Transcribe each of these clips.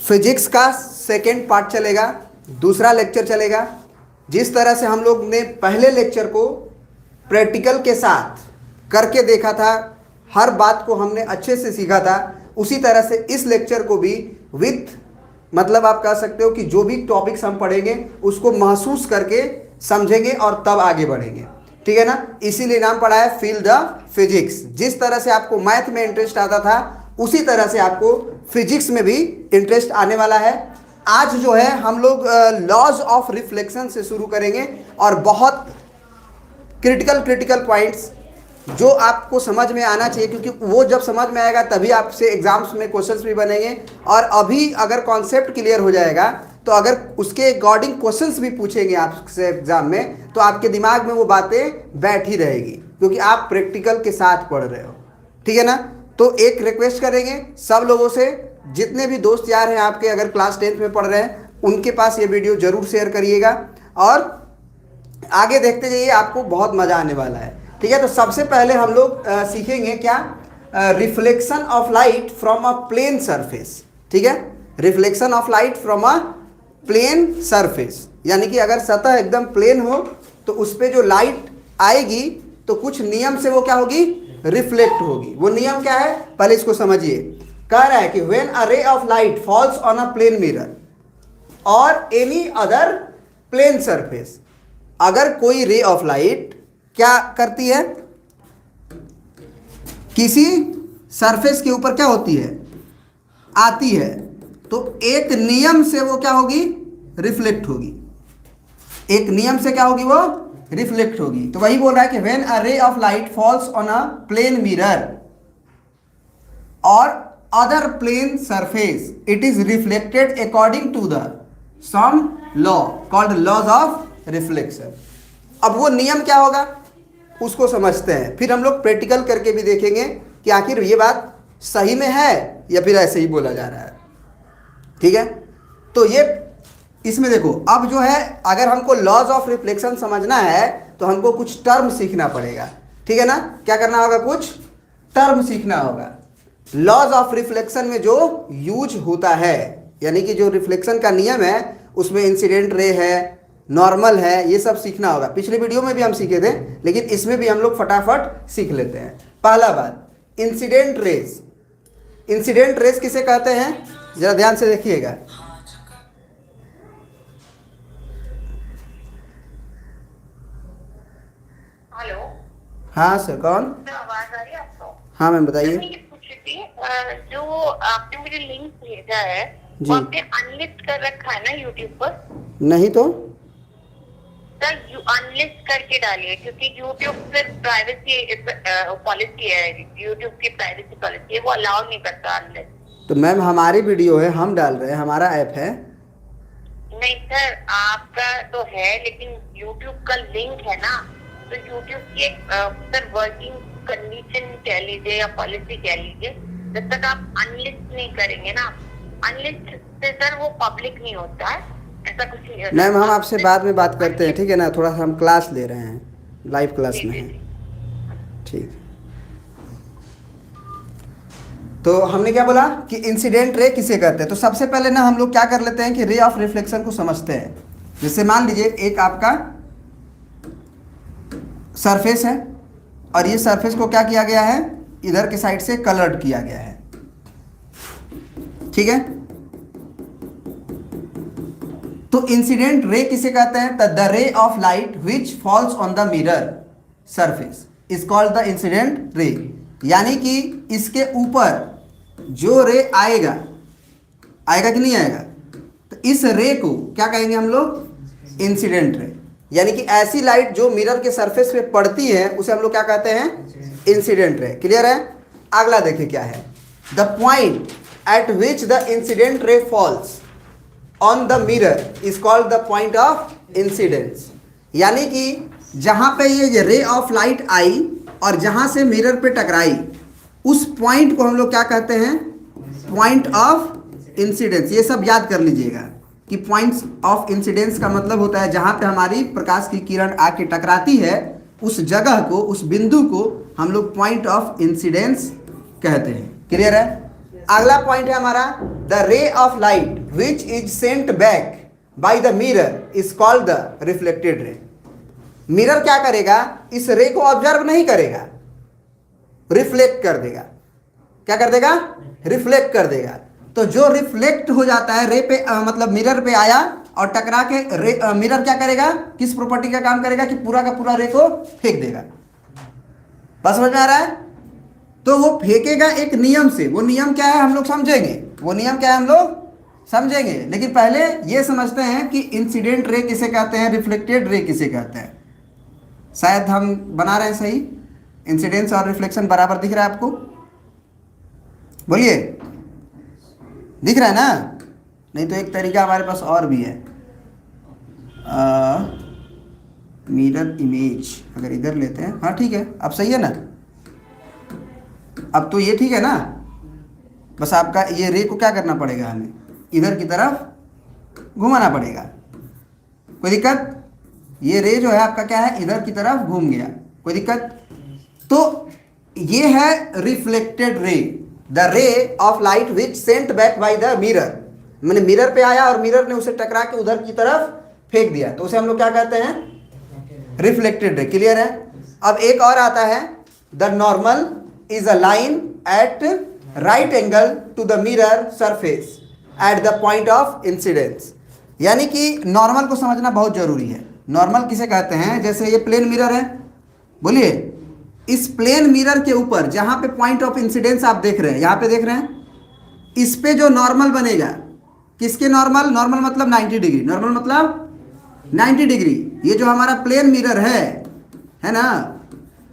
Physics का second part चलेगा, दूसरा लेक्चर चलेगा। जिस तरह से हम लोग ने पहले लेक्चर को प्रैक्टिकल के साथ करके देखा था, हर बात को हमने अच्छे से सीखा था, उसी तरह से इस लेक्चर को भी विथ मतलब आप कह सकते हो कि जो भी टॉपिक्स हम पढ़ेंगे उसको महसूस करके समझेंगे और तब आगे बढ़ेंगे, ठीक है ना। इसीलिए नाम पड़ा है फील द फिजिक्स। जिस तरह से आपको मैथ में इंटरेस्ट आता था उसी तरह से आपको फिजिक्स में भी इंटरेस्ट आने वाला है। आज जो है हम लोग लॉज ऑफ रिफ्लेक्शन से शुरू करेंगे और बहुत क्रिटिकल पॉइंट्स जो आपको समझ में आना चाहिए, क्योंकि वो जब समझ में आएगा तभी आपसे एग्जाम्स में क्वेश्चंस भी बनेंगे। और अभी अगर कॉन्सेप्ट क्लियर हो जाएगा तो अगर उसके अकॉर्डिंग क्वेश्चंस भी पूछेंगे आपसे एग्जाम में तो आपके दिमाग में वो बातें बैठ ही रहेगी, क्योंकि आप प्रैक्टिकल के साथ पढ़ रहे हो, ठीक है ना। तो एक रिक्वेस्ट करेंगे सब लोगों से, जितने भी दोस्त यार हैं आपके अगर क्लास 10th में पढ़ रहे हैं उनके पास ये वीडियो ज़रूर शेयर करिएगा और आगे देखते जाइए, आपको बहुत मज़ा आने वाला है, ठीक है। तो सबसे पहले हम लोग सीखेंगे क्या, reflection of light from a plane surface, ठीक है। Reflection of light from a plane surface, यानी कि अगर सतह एकदम प्लेन हो तो उस पर जो लाइट आएगी तो कुछ नियम से वो क्या होगी, रिफ्लेक्ट होगी। वो नियम क्या है, पहले इसको समझिए। कह रहा है कि when a ray of light falls on a plane mirror और एनी अदर प्लेन सरफेस, अगर कोई रे ऑफ लाइट क्या करती है, किसी सरफेस के ऊपर क्या होती है, आती है, तो एक नियम से वो क्या होगी, रिफ्लेक्ट होगी। एक नियम से क्या होगी, वो रिफ्लेक्ट होगी। तो वही बोल रहा है कि when a ray of light falls on a plane mirror और other plane surface it is reflected according to the some law called laws of reflection. अब वो नियम क्या होगा उसको समझते हैं, फिर हम लोग प्रैक्टिकल करके भी देखेंगे कि आखिर ये बात सही में है या फिर ऐसे ही बोला जा रहा है, ठीक है। तो ये इसमें देखो, अब जो है अगर हमको लॉज ऑफ रिफ्लेक्शन समझना है तो हमको कुछ टर्म सीखना पड़ेगा, ठीक है ना। क्या करना होगा, कुछ टर्म सीखना होगा। लॉज ऑफ रिफ्लेक्शन में जो यूज होता है, यानी कि जो रिफ्लेक्शन का नियम है उसमें इंसिडेंट रे है, नॉर्मल है, ये सब सीखना होगा। पिछले वीडियो में भी हम सीखे थे, लेकिन इसमें भी हम लोग फटाफट सीख लेते हैं। पहला बात, इंसिडेंट रेस। इंसिडेंट रेस किसे कहते हैं, जरा ध्यान से देखिएगा। हेलो, हाँ सर, कौन? आवाज आ रही है आपको? हाँ मैम बताइए। मैं ये पूछ रही थी, जो आपने मुझे लिंक भेजा है जी। वो आपने अनलिस्ट कर रखा है ना यूट्यूब पर? नहीं तो सर अनलिस्ट करके डालिए, क्योंकि यूट्यूब फिर प्राइवेसी पॉलिसी है, यूट्यूब की प्राइवेसी पॉलिसी है, वो अलाउ नहीं करता अनलिस्ट। तो मैम हमारी वीडियो है, हम डाल रहे हैं, हमारा ऐप है। नहीं सर, आपका तो है लेकिन यूट्यूब का लिंक है ना, तो यूट्यूब की एक सर वर्किंग कंडीशन कह लीजिए या पॉलिसी कह लीजिए, जब तक आप अनलिस्ट नहीं करेंगे ना, अनलिस्ट से सर वो पब्लिक नहीं होता है, ऐसा कुछ नहीं होता। मैम हम आपसे बाद में बात करते हैं, ठीक है ना। थोड़ा सा हम क्लास ले रहे हैं, लाइव क्लास में है, ठीक। तो हमने क्या बोला कि इंसिडेंट रे किसे कहते हैं। तो सबसे पहले ना हम लोग क्या कर लेते हैं कि रे ऑफ रिफ्लेक्शन को समझते हैं। जैसे मान लीजिए एक आपका सरफेस है और ये सरफेस को क्या किया गया है, इधर के साइड से कलर्ड किया गया है, ठीक है। तो इंसिडेंट रे किसे कहते हैं, द रे of light which falls on the mirror surface is called the incident रे। यानी कि इसके ऊपर जो रे आएगा, आएगा कि नहीं आएगा, तो इस रे को क्या कहेंगे हम लोग, इंसिडेंट रे। यानी कि ऐसी लाइट जो मिरर के सरफेस पे पड़ती है उसे हम लोग क्या कहते हैं, इंसिडेंट रे। क्लियर है। अगला देखिए क्या है, the point eight which the incident रे falls on the mirror is called the point of incidence. यानी कि जहां पे ये रे ऑफ लाइट आई और जहां से मिरर पे टकराई उस पॉइंट को हम लोग क्या कहते हैं, पॉइंट ऑफ इंसिडेंस। ये सब याद कर लीजिएगा कि पॉइंट्स ऑफ इंसिडेंस का मतलब होता है जहां पे हमारी प्रकाश की किरण आके टकराती है उस जगह को, उस बिंदु को हम लोग पॉइंट ऑफ इंसिडेंस कहते हैं। क्लियर है। अगला पॉइंट है हमारा, द रे of light which is sent back by the mirror is called the reflected ray. Mirror क्या करेगा, इस रे को ऑब्जर्व नहीं करेगा, रिफ्लेक्ट कर देगा। क्या कर देगा, रिफ्लेक्ट कर देगा। तो जो रिफ्लेक्ट हो जाता है रे पे मतलब मिरर पे आया और टकरा के मिरर क्या करेगा, किस प्रॉपर्टी का काम करेगा कि पूरा का पूरा रे को फेंक देगा। बस समझ में आ रहा है। तो वो फेंकेगा एक नियम से, वो नियम क्या है हम लोग समझेंगे, वो नियम क्या है हम लोग समझेंगे। लेकिन पहले ये समझते हैं कि इंसिडेंट रे किसे कहते हैं, रिफ्लेक्टेड रे किसे कहते हैं। शायद हम बना रहे हैं सही, इंसिडेंस और रिफ्लेक्शन बराबर दिख रहा है आपको, बोलिए दिख रहा है ना। नहीं तो एक तरीका हमारे पास और भी है, मिरर इमेज अगर इधर लेते हैं, हाँ ठीक है, अब सही है ना, अब तो ये ठीक है ना। बस आपका ये रे को क्या करना पड़ेगा, हमें इधर की तरफ घुमाना पड़ेगा। कोई दिक्कत, ये रे जो है आपका क्या है, इधर की तरफ घूम गया, कोई दिक्कत। तो ये है रिफ्लेक्टेड रे, द रे of light which Saint back by the mirror. मैंने मिरर पे आया और मिरर ने उसे टकरा के उधर की तरफ फेंक दिया, तो उसे हम लोग क्या कहते हैं, रिफ्लेक्टेड रे। क्लियर है। अब एक और आता है, the normal is a line at right angle to the mirror surface at the point of incidence. यानी कि नॉर्मल को समझना बहुत जरूरी है। नॉर्मल किसे कहते हैं, जैसे ये प्लेन मिरर है, बोलिए इस प्लेन मिरर के ऊपर जहां पे पॉइंट ऑफ इंसिडेंस आप देख रहे हैं, यहां पे देख रहे हैं, इस पे जो नॉर्मल बनेगा, किसके नॉर्मल, नॉर्मल मतलब 90 डिग्री, नॉर्मल मतलब 90 डिग्री। ये जो हमारा प्लेन मिरर है ना,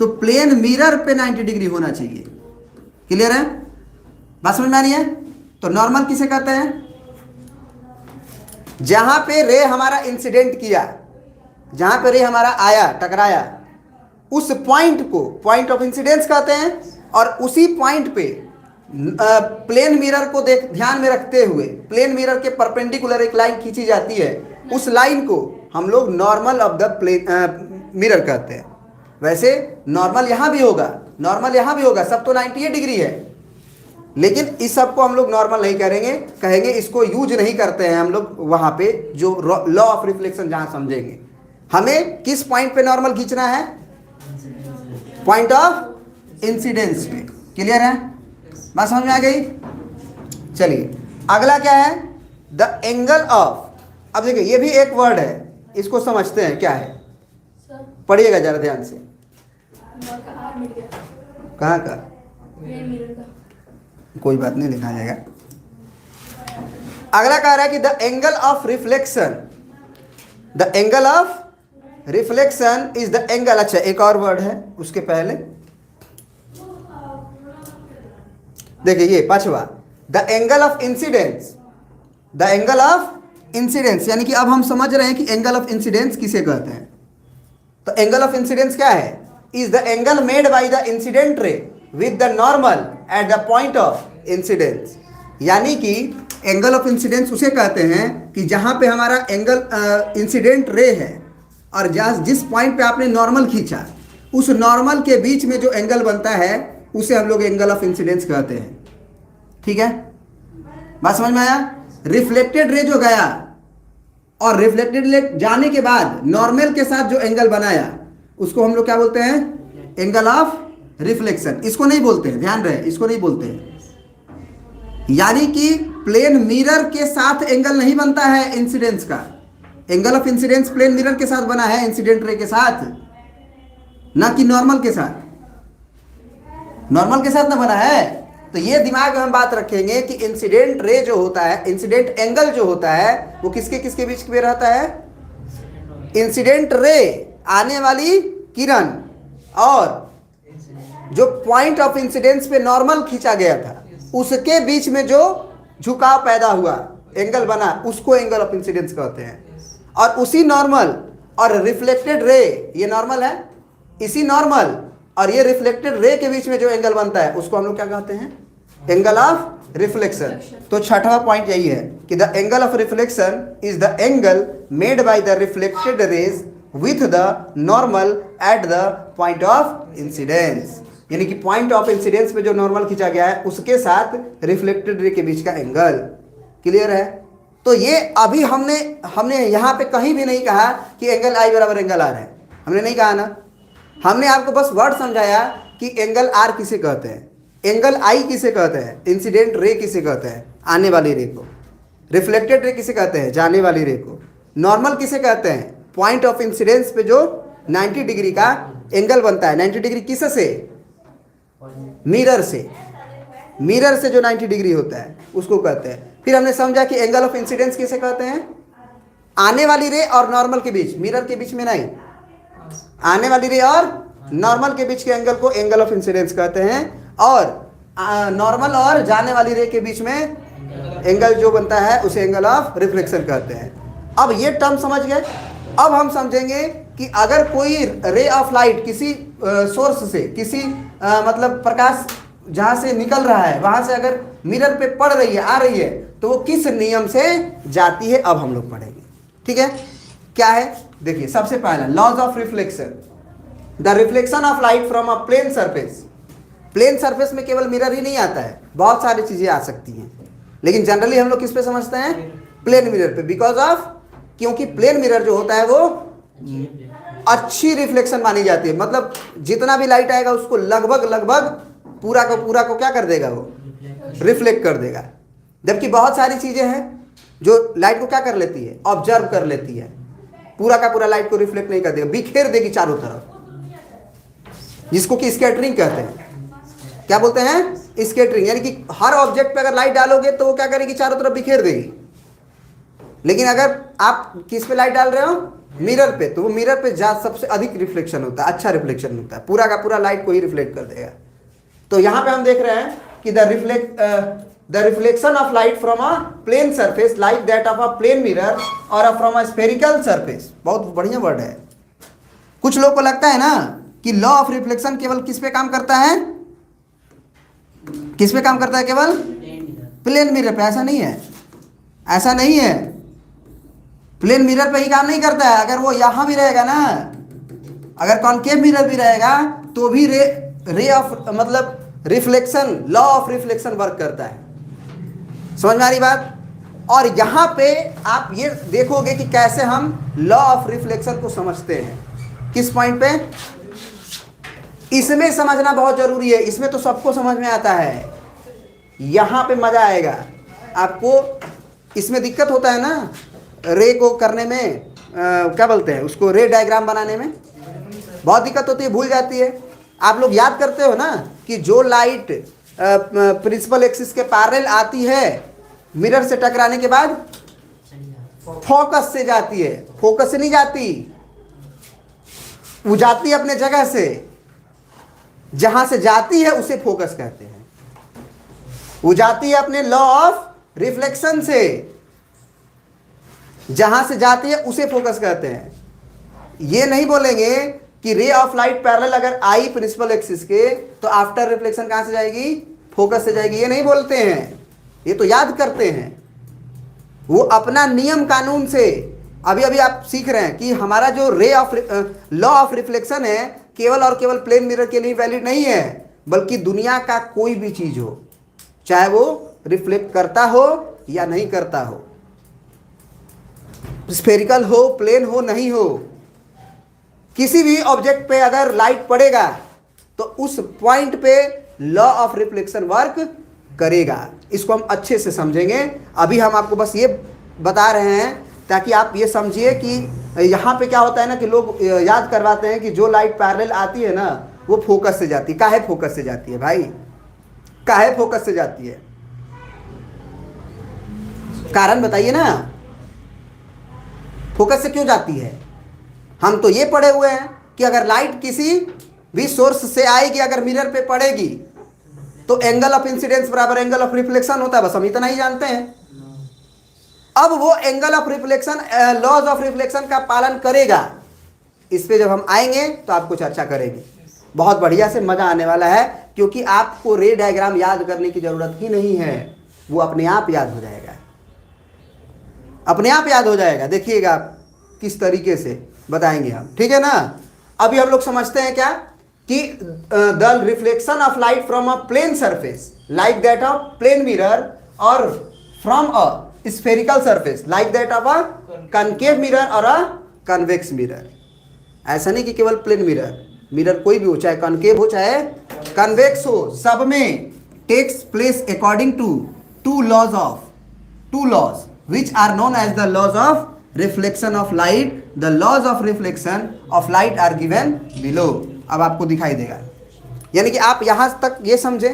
तो प्लेन मिरर पे 90 डिग्री होना चाहिए। क्लियर है, बात समझ में आ रही है। तो नॉर्मल किसे कहते हैं, जहां पे रे हमारा इंसिडेंट किया, जहां पे रे हमारा आया टकराया, उस पॉइंट को पॉइंट ऑफ इंसिडेंस कहते हैं। और उसी पॉइंट पे प्लेन मिरर को ध्यान में रखते हुए प्लेन मिरर के परपेंडिकुलर एक लाइन खींची जाती है, उस लाइन को हम लोग normal of the plane mirror कहते हैं। वैसे नॉर्मल यहां भी होगा, नॉर्मल यहां भी होगा, सब तो 98 डिग्री है, लेकिन इस सब को हम लोग नॉर्मल नहीं करेंगे, कहेंगे इसको यूज नहीं करते हैं हम लोग वहां पे, जो लॉ ऑफ रिफ्लेक्शन जहां समझेंगे। हमें किस पॉइंट पे नॉर्मल खींचना है, पॉइंट ऑफ इंसिडेंस पे। क्लियर है, बात समझ में आ गई। चलिए अगला क्या है, द एंगल ऑफ। अब देखिए ये भी एक वर्ड है, इसको समझते हैं क्या है, पढ़िएगा जरा ध्यान से। कहाँ का, कोई बात नहीं, लिखा जाएगा। अगला कह रहा है कि the angle of reflection, the angle of reflection is the angle. अच्छा एक और वर्ड है उसके पहले, देखिए ये पांचवा, the angle of incidence, the angle of incidence. यानी कि अब हम समझ रहे हैं कि एंगल ऑफ इंसिडेंस किसे कहते हैं। तो एंगल ऑफ इंसिडेंस क्या है, is the angle made by the incident रे with the normal eight the point of incidence. यानी कि एंगल ऑफ इंसिडेंस उसे कहते हैं कि जहां पे हमारा एंगल इंसिडेंट रे है और जिस पॉइंट पे आपने नॉर्मल खींचा, उस नॉर्मल के बीच में जो एंगल बनता है उसे हम लोग एंगल ऑफ इंसिडेंस कहते हैं। ठीक है, बात समझ में आया। रिफ्लेक्टेड रे जो गया और रिफ्लेक्टेड रे जाने के बाद नॉर्मल के साथ जो एंगल बनाया, उसको हम लोग क्या बोलते हैं, एंगल ऑफ रिफ्लेक्शन। इसको नहीं बोलते हैं, ध्यान रहे, इसको नहीं बोलते हैं। यानी कि प्लेन मिरर के साथ एंगल नहीं बनता है इंसिडेंस का। Angle of incidence plane mirror के साथ बना है, इंसिडेंट रे के साथ, ना कि नॉर्मल के साथ। नॉर्मल के साथ ना बना है। तो ये दिमाग में हम बात रखेंगे कि इंसिडेंट रे जो होता है, इंसिडेंट एंगल जो होता है, वो किसके किसके बीच में रहता है, इंसिडेंट रे आने वाली किरण और जो पॉइंट ऑफ इंसिडेंस पे नॉर्मल खींचा गया था, उसके बीच में जो झुकाव पैदा हुआ, एंगल बना, उसको एंगल ऑफ इंसिडेंस कहते हैं। और उसी नॉर्मल और रिफ्लेक्टेड रे, ये नॉर्मल है, इसी नॉर्मल और ये रिफ्लेक्टेड रे के बीच में जो एंगल बनता है उसको हम लोग क्या कहते हैं, एंगल ऑफ रिफ्लेक्शन। तो छठवां पॉइंट यही है कि the angle of reflection is the angle made by the reflected raise with the normal eight the point of incidence. यानी कि पॉइंट ऑफ इंसिडेंस पे जो नॉर्मल खींचा गया है उसके साथ रिफ्लेक्टेड रे के बीच का एंगल। क्लियर है, तो ये अभी हमने यहाँ पे कहीं भी नहीं कहा कि एंगल आई बराबर एंगल आर है, हमने नहीं कहा ना। हमने आपको बस वर्ड समझाया कि एंगल आर किसे कहते हैं, एंगल आई किसे कहते हैं, इंसिडेंट रे किसे कहते हैं, आने वाली रे को, रिफ्लेक्टेड रे किसे कहते हैं, जाने वाली रे को, नॉर्मल किसे कहते हैं, पॉइंट ऑफ इंसिडेंस पे जो 90 डिग्री का एंगल बनता है। 90 डिग्री किससे, मिरर से, मिरर से जो 90 डिग्री होता है उसको कहते हैं। फिर हमने समझा कि एंगल ऑफ इंसिडेंस किसे कहते हैं, आने वाली रे और नॉर्मल के बीच, मिरर के बीच में नहीं, आने वाली रे और नॉर्मल के बीच के एंगल को एंगल ऑफ इंसिडेंस कहते हैं। और नॉर्मल और जाने वाली रे के बीच में एंगल जो बनता है उसे एंगल ऑफ रिफ्लेक्शन कहते हैं। अब ये टर्म समझ गए। अब हम समझेंगे कि अगर कोई रे ऑफ लाइट किसी सोर्स से, किसी मतलब प्रकाश जहाँ से निकल रहा है वहाँ से अगर मिरर पे पड़ रही है, आ रही है, तो वो किस नियम से जाती है, अब हम लोग पढ़ेंगे। ठीक है, क्या है देखिए। सबसे पहला laws of reflection, the reflection of light from a plane surface. Plane surface में केवल मिरर ही नहीं आता है, बहुत सारी चीजें आ सकती हैं, लेकिन जनरली हम लोग किस पे समझते हैं, प्लेन मिरर पे, बिकॉज ऑफ, क्योंकि प्लेन मिरर जो होता है वो अच्छी रिफ्लेक्शन मानी जाती है। मतलब जितना भी लाइट आएगा उसको लगभग पूरा को क्या कर देगा, वो रिफ्लेक्ट कर देगा। जबकि बहुत सारी चीजें हैं जो लाइट को क्या कर लेती है, ऑब्जर्व कर लेती है, पूरा का पूरा लाइट को रिफ्लेक्ट नहीं कर देगा, बिखेर देगी चारों तरफ, जिसको कि स्कैटरिंग कहते हैं। क्या बोलते हैं, स्कैटरिंग, यानी कि हर ऑब्जेक्ट पे अगर लाइट डालोगे तो वो क्या करेगी, चारों तरफ बिखेर देगी। लेकिन अगर आप किस पे लाइट डाल रहे हो, मिरर पे, तो वो मिरर पे सबसे अधिक रिफ्लेक्शन होता है, अच्छा रिफ्लेक्शन होता है, पूरा का पूरा लाइट को ही रिफ्लेक्ट कर देगा। तो यहाँ पे हम देख रहे हैं कि the reflection of light from a plane surface like that of a plane mirror और फ्रॉम अ स्फेरिकल सरफेस। बहुत बढ़िया वर्ड है। कुछ लोग को लगता है ना कि लॉ ऑफ रिफ्लेक्शन केवल किस पे काम करता है, किस पे काम करता है, केवल प्लेन मिरर पे। ऐसा नहीं है, ऐसा नहीं है, प्लेन मिरर पे ही काम नहीं करता है। अगर वो यहां भी रहेगा ना, अगर कॉनकेव मिरर भी रहेगा तो भी रे ऑफ मतलब reflection, law of reflection work करता है। समझ में आ रही बात। और यहां पे आप ये देखोगे कि कैसे हम लॉ ऑफ रिफ्लेक्शन को समझते हैं, किस पॉइंट पे, इसमें समझना बहुत जरूरी है। इसमें तो सबको समझ में आता है, यहां पे मजा आएगा आपको। इसमें दिक्कत होता है ना रे को करने में, क्या बोलते हैं उसको, रे डायग्राम बनाने में बहुत दिक्कत होती है, भूल जाती है। आप लोग याद करते हो ना कि जो लाइट प्रिंसिपल एक्सिस के पैरेलल आती है, मिरर से टकराने के बाद फोकस से जाती है, फोकस से नहीं जाती, वो जाती है अपने जगह से, जहां से जाती है उसे फोकस कहते हैं। वो जाती है अपने लॉ ऑफ रिफ्लेक्शन से, जहां से जाती है उसे फोकस कहते हैं। ये नहीं बोलेंगे कि रे ऑफ लाइट पैरेलल अगर आई प्रिंसिपल एक्सिस के तो आफ्टर रिफ्लेक्शन कहां से जाएगी, फोकस से जाएगी, ये नहीं बोलते हैं, ये तो याद करते हैं। वो अपना नियम कानून से, अभी अभी आप सीख रहे हैं कि हमारा जो ray of law of reflection है केवल और केवल प्लेन मिरर के लिए वैलिड नहीं है, बल्कि दुनिया का कोई भी चीज हो, चाहे वो रिफ्लेक्ट करता हो या नहीं करता हो, स्फेरिकल हो, प्लेन हो, नहीं हो, किसी भी ऑब्जेक्ट पे अगर लाइट पड़ेगा तो उस पॉइंट पे लॉ ऑफ रिफ्लेक्शन वर्क करेगा। इसको हम अच्छे से समझेंगे। अभी हम आपको बस ये बता रहे हैं ताकि आप ये समझिए कि यहाँ पे क्या होता है ना कि लोग याद करवाते हैं कि जो लाइट पैरेलल आती है ना वो फोकस से जाती है। काहे फोकस से जाती है भाई, काहे फोकस से जाती है, कारण बताइए ना, फोकस से क्यों जाती है। हम तो ये पढ़े हुए हैं कि अगर लाइट किसी भी सोर्स से आएगी, अगर मिरर पे पड़ेगी तो एंगल ऑफ इंसिडेंस बराबर एंगल ऑफ रिफ्लेक्शन होता है, बस हम इतना ही जानते हैं। अब वो angle of reflection, laws of reflection का पालन करेगा, इस पे जब हम आएंगे तो आपको चर्चा करेंगे, बहुत बढ़िया से मजा आने वाला है, क्योंकि आपको रे डायग्राम याद करने की जरूरत ही नहीं है, वो अपने आप याद हो जाएगा, अपने आप याद हो जाएगा। देखिएगा आप किस तरीके से बताएंगे हम, ठीक है ना। अभी हम लोग समझते हैं क्या कि the reflection of light from a plane surface like that of plane mirror और from a spherical surface like that of a concave mirror or a convex mirror. ऐसा नहीं कि केवल प्लेन मिरर कोई भी हो, चाहे कॉन्केव हो चाहे कन्वेक्स हो, सब में takes place according to two laws which are known as the laws of reflection of light. The laws of reflection of light are given below. अब आपको दिखाई देगा, यानी कि आप यहां तक ये समझे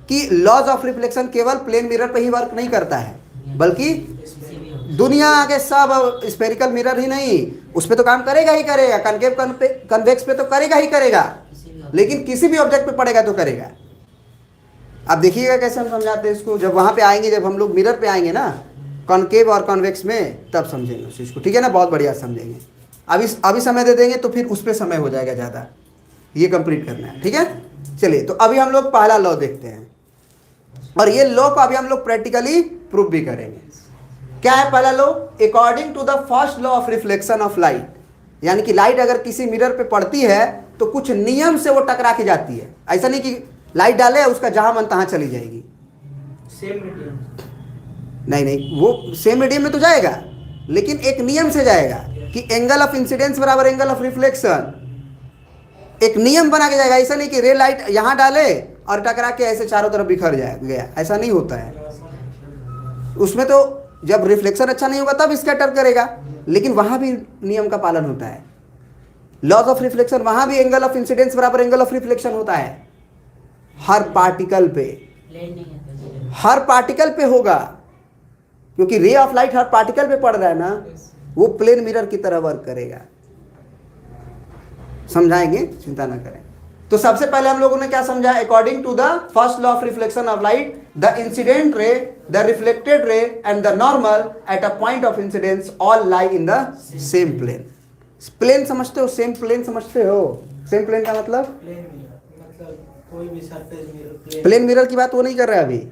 कि लॉज ऑफ रिफ्लेक्शन केवल प्लेन मिरर पे ही वर्क नहीं करता है, बल्कि दुनिया के सब स्फेरिकल मिरर ही नहीं, उस पर तो काम करेगा ही करेगा, कनकेव कन्वेक्स पे तो करेगा ही करेगा, लेकिन किसी भी ऑब्जेक्ट पे पड़ेगा तो करेगा। अब देखिएगा कैसे हम समझाते हैं इसको, जब वहां पे आएंगे, जब हम लोग मिरर पे आएंगे ना कॉन्केव और कॉन्वेक्स में, तब समझेंगे उस चीज़ को, ठीक है ना, बहुत बढ़िया समझेंगे। अभी समय दे देंगे तो फिर उस पर समय हो जाएगा ज़्यादा, ये कंप्लीट करना है, ठीक है। चलिए, तो अभी हम लोग पहला लॉ देखते हैं, और ये लॉ को अभी हम लोग प्रैक्टिकली प्रूव भी करेंगे। क्या है पहला law? According to the first law of reflection of light, यानी कि लाइट अगर किसी मिरर पे पड़ती है तो कुछ नियम से वो टकरा के जाती है। ऐसा नहीं कि लाइट डाले उसका जहां मन तहां चली जाएगी, सेम मीडियम, नहीं, वो सेम मीडियम में तो जाएगा, लेकिन एक नियम से जाएगा कि एंगल ऑफ इंसिडेंस बराबर एंगल ऑफ रिफ्लेक्शन, एक नियम बना के जाएगा। ऐसा नहीं कि रे लाइट यहां डाले और टकरा के ऐसे चारों तरफ बिखर गया, ऐसा नहीं होता है। उसमें तो जब रिफ्लेक्शन अच्छा नहीं होगा तब स्कैटर करेगा, लेकिन वहां भी नियम का पालन होता है। लॉज ऑफ रिफ्लेक्शन, वहां भी एंगल ऑफ इंसिडेंस बराबर एंगल ऑफ रिफ्लेक्शन होता है हर पार्टिकल पे, हर पार्टिकल पे होगा, क्योंकि रे ऑफ लाइट हर पार्टिकल पे पड़ रहा है ना, वो प्लेन मिरर की तरह वर्क करेगा। समझाएंगे, चिंता ना करें। तो सबसे पहले हम लोगों ने क्या समझा? According to the first law of reflection of light, the incident ray, the reflected ray and the normal at a point of incidence all lie in the same plane. Plane समझते हो? सेम प्लेन समझते हो? Same plane का मतलब plane mirror, मतलब कोई भी surface mirror, plane mirror की बात वो नहीं कर रहा है अभी।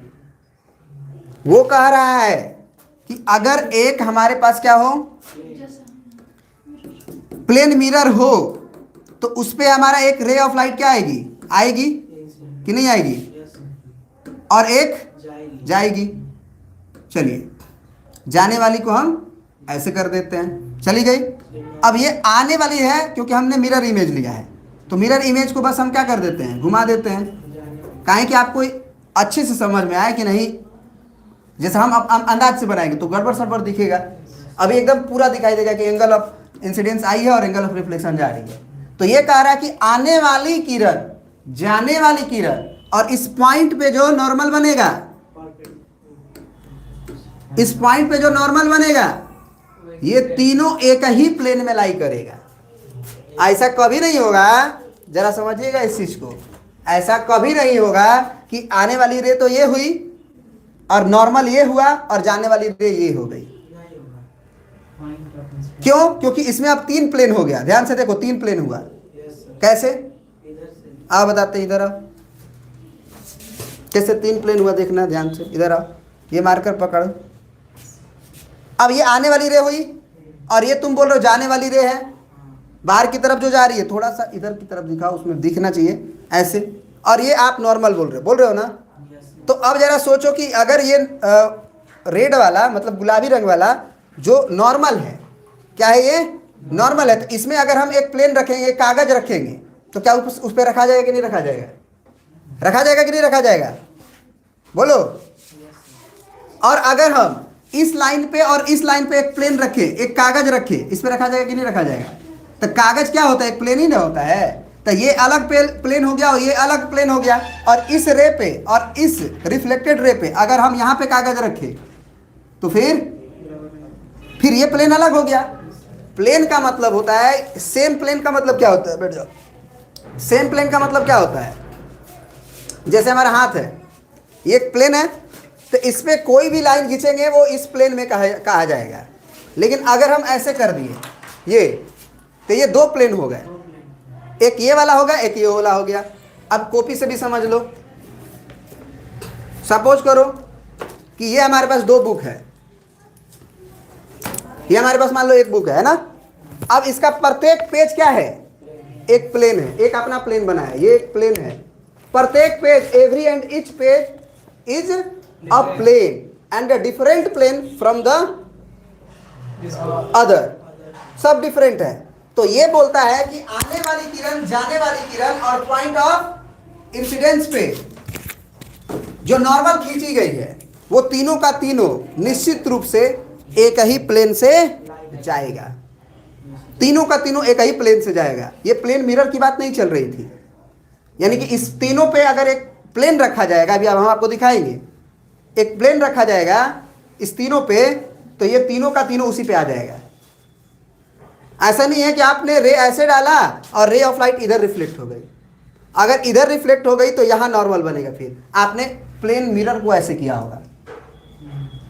वो कह रहा है कि अगर एक हमारे पास क्या हो, प्लेन मिरर हो, तो उस पे हमारा एक रे ऑफ लाइट क्या आएगी कि नहीं आएगी, और एक जाएगी। चलिए, जाने वाली को हम ऐसे कर देते हैं, चली गई। अब ये आने वाली है, क्योंकि हमने मिरर इमेज लिया है, तो मिरर इमेज को बस हम क्या कर देते हैं, घुमा देते हैं, काहे कि आपको अच्छे से समझ में आए कि नहीं। जैसे हम अंदाज से बनाएंगे तो गड़बड़ सड़बड़ दिखेगा, अभी एकदम पूरा दिखाई देगा कि एंगल ऑफ इंसिडेंस आई है और एंगल ऑफ रिफ्लेक्शन जा रही है। तो ये कह रहा है कि आने वाली किरण, जाने वाली किरण, और इस पॉइंट पे जो नॉर्मल बनेगा, इस पॉइंट पे जो नॉर्मल बनेगा, ये तीनों एक ही प्लेन में लाई करेगा। ऐसा कभी नहीं होगा, जरा समझिएगा इस चीज को, ऐसा कभी नहीं होगा कि आने वाली रे तो ये हुई और नॉर्मल ये हुआ और जाने वाली रे ये हो गई। क्यों? क्योंकि इसमें अब तीन प्लेन हो गया। ध्यान से देखो, तीन प्लेन हुआ। कैसे? आप बताते, इधर आओ, कैसे तीन प्लेन हुआ, देखना ध्यान से, इधर आओ, ये मार्कर पकड़ो। अब ये आने वाली रे हुई और ये तुम बोल रहे हो जाने वाली रे है, बाहर की तरफ जो जा रही है, थोड़ा सा इधर की तरफ दिखाओ, उसमें दिखना चाहिए ऐसे, और ये आप नॉर्मल बोल रहे हो ना। तो अब जरा सोचो कि अगर ये रेड वाला, मतलब गुलाबी रंग वाला जो नॉर्मल है, क्या है ये नॉर्मल है, तो इसमें अगर हम एक प्लेन रखेंगे, कागज रखेंगे, तो क्या उस पर रखा जाएगा कि नहीं रखा जाएगा? रखा जाएगा कि नहीं रखा जाएगा? बोलो। और अगर हम इस लाइन पे और इस लाइन पे एक प्लेन रखे, एक कागज रखे, इस पे रखा जाएगा कि नहीं रखा जाएगा? तो कागज क्या होता है? एक प्लेन ही ना होता है। तो ये अलग प्लेन हो गया और ये अलग प्लेन हो गया, और इस रे पे और इस रिफ्लेक्टेड रे पे अगर हम यहाँ पे कागज रखे तो फिर ये प्लेन अलग हो गया। प्लेन का मतलब होता है, सेम प्लेन का मतलब क्या होता है? बैठ जाओ। सेम प्लेन का मतलब क्या होता है? जैसे हमारा हाथ है, ये एक प्लेन है, तो इस पे कोई भी लाइन खींचेंगे वो इस प्लेन में कहा जाएगा। लेकिन अगर हम ऐसे कर दिए ये, तो ये दो प्लेन हो गए, एक ये वाला होगा, एक ये वाला हो गया। अब कॉपी से भी समझ लो, सपोज करो कि ये हमारे पास दो बुक है, ये हमारे पास मान लो एक बुक है ना। अब इसका प्रत्येक पेज क्या है? एक प्लेन है, एक अपना प्लेन बना है, ये एक प्लेन है। प्रत्येक page, every and each page is a plane. And a different plane from the other, सब डिफरेंट है। तो ये बोलता है कि आने वाली किरण, जाने वाली किरण और पॉइंट ऑफ इंसिडेंस पे जो नॉर्मल खींची गई है वो तीनों का तीनों निश्चित रूप से एक ही प्लेन से जाएगा, तीनों का तीनों एक ही प्लेन से जाएगा। ये प्लेन मिरर की बात नहीं चल रही थी, यानी कि इस तीनों पे अगर एक प्लेन रखा जाएगा, अभी अब हम आपको दिखाएंगे, एक प्लेन रखा जाएगा इस तीनों पे, तो ये तीनों का तीनों उसी पे आ जाएगा। ऐसा नहीं है कि आपने रे ऐसे डाला और रे ऑफ लाइट इधर रिफ्लेक्ट हो गई, अगर इधर रिफ्लेक्ट हो गई तो यहां नॉर्मल बनेगा। फिर आपने प्लेन मिरर को ऐसे किया होगा,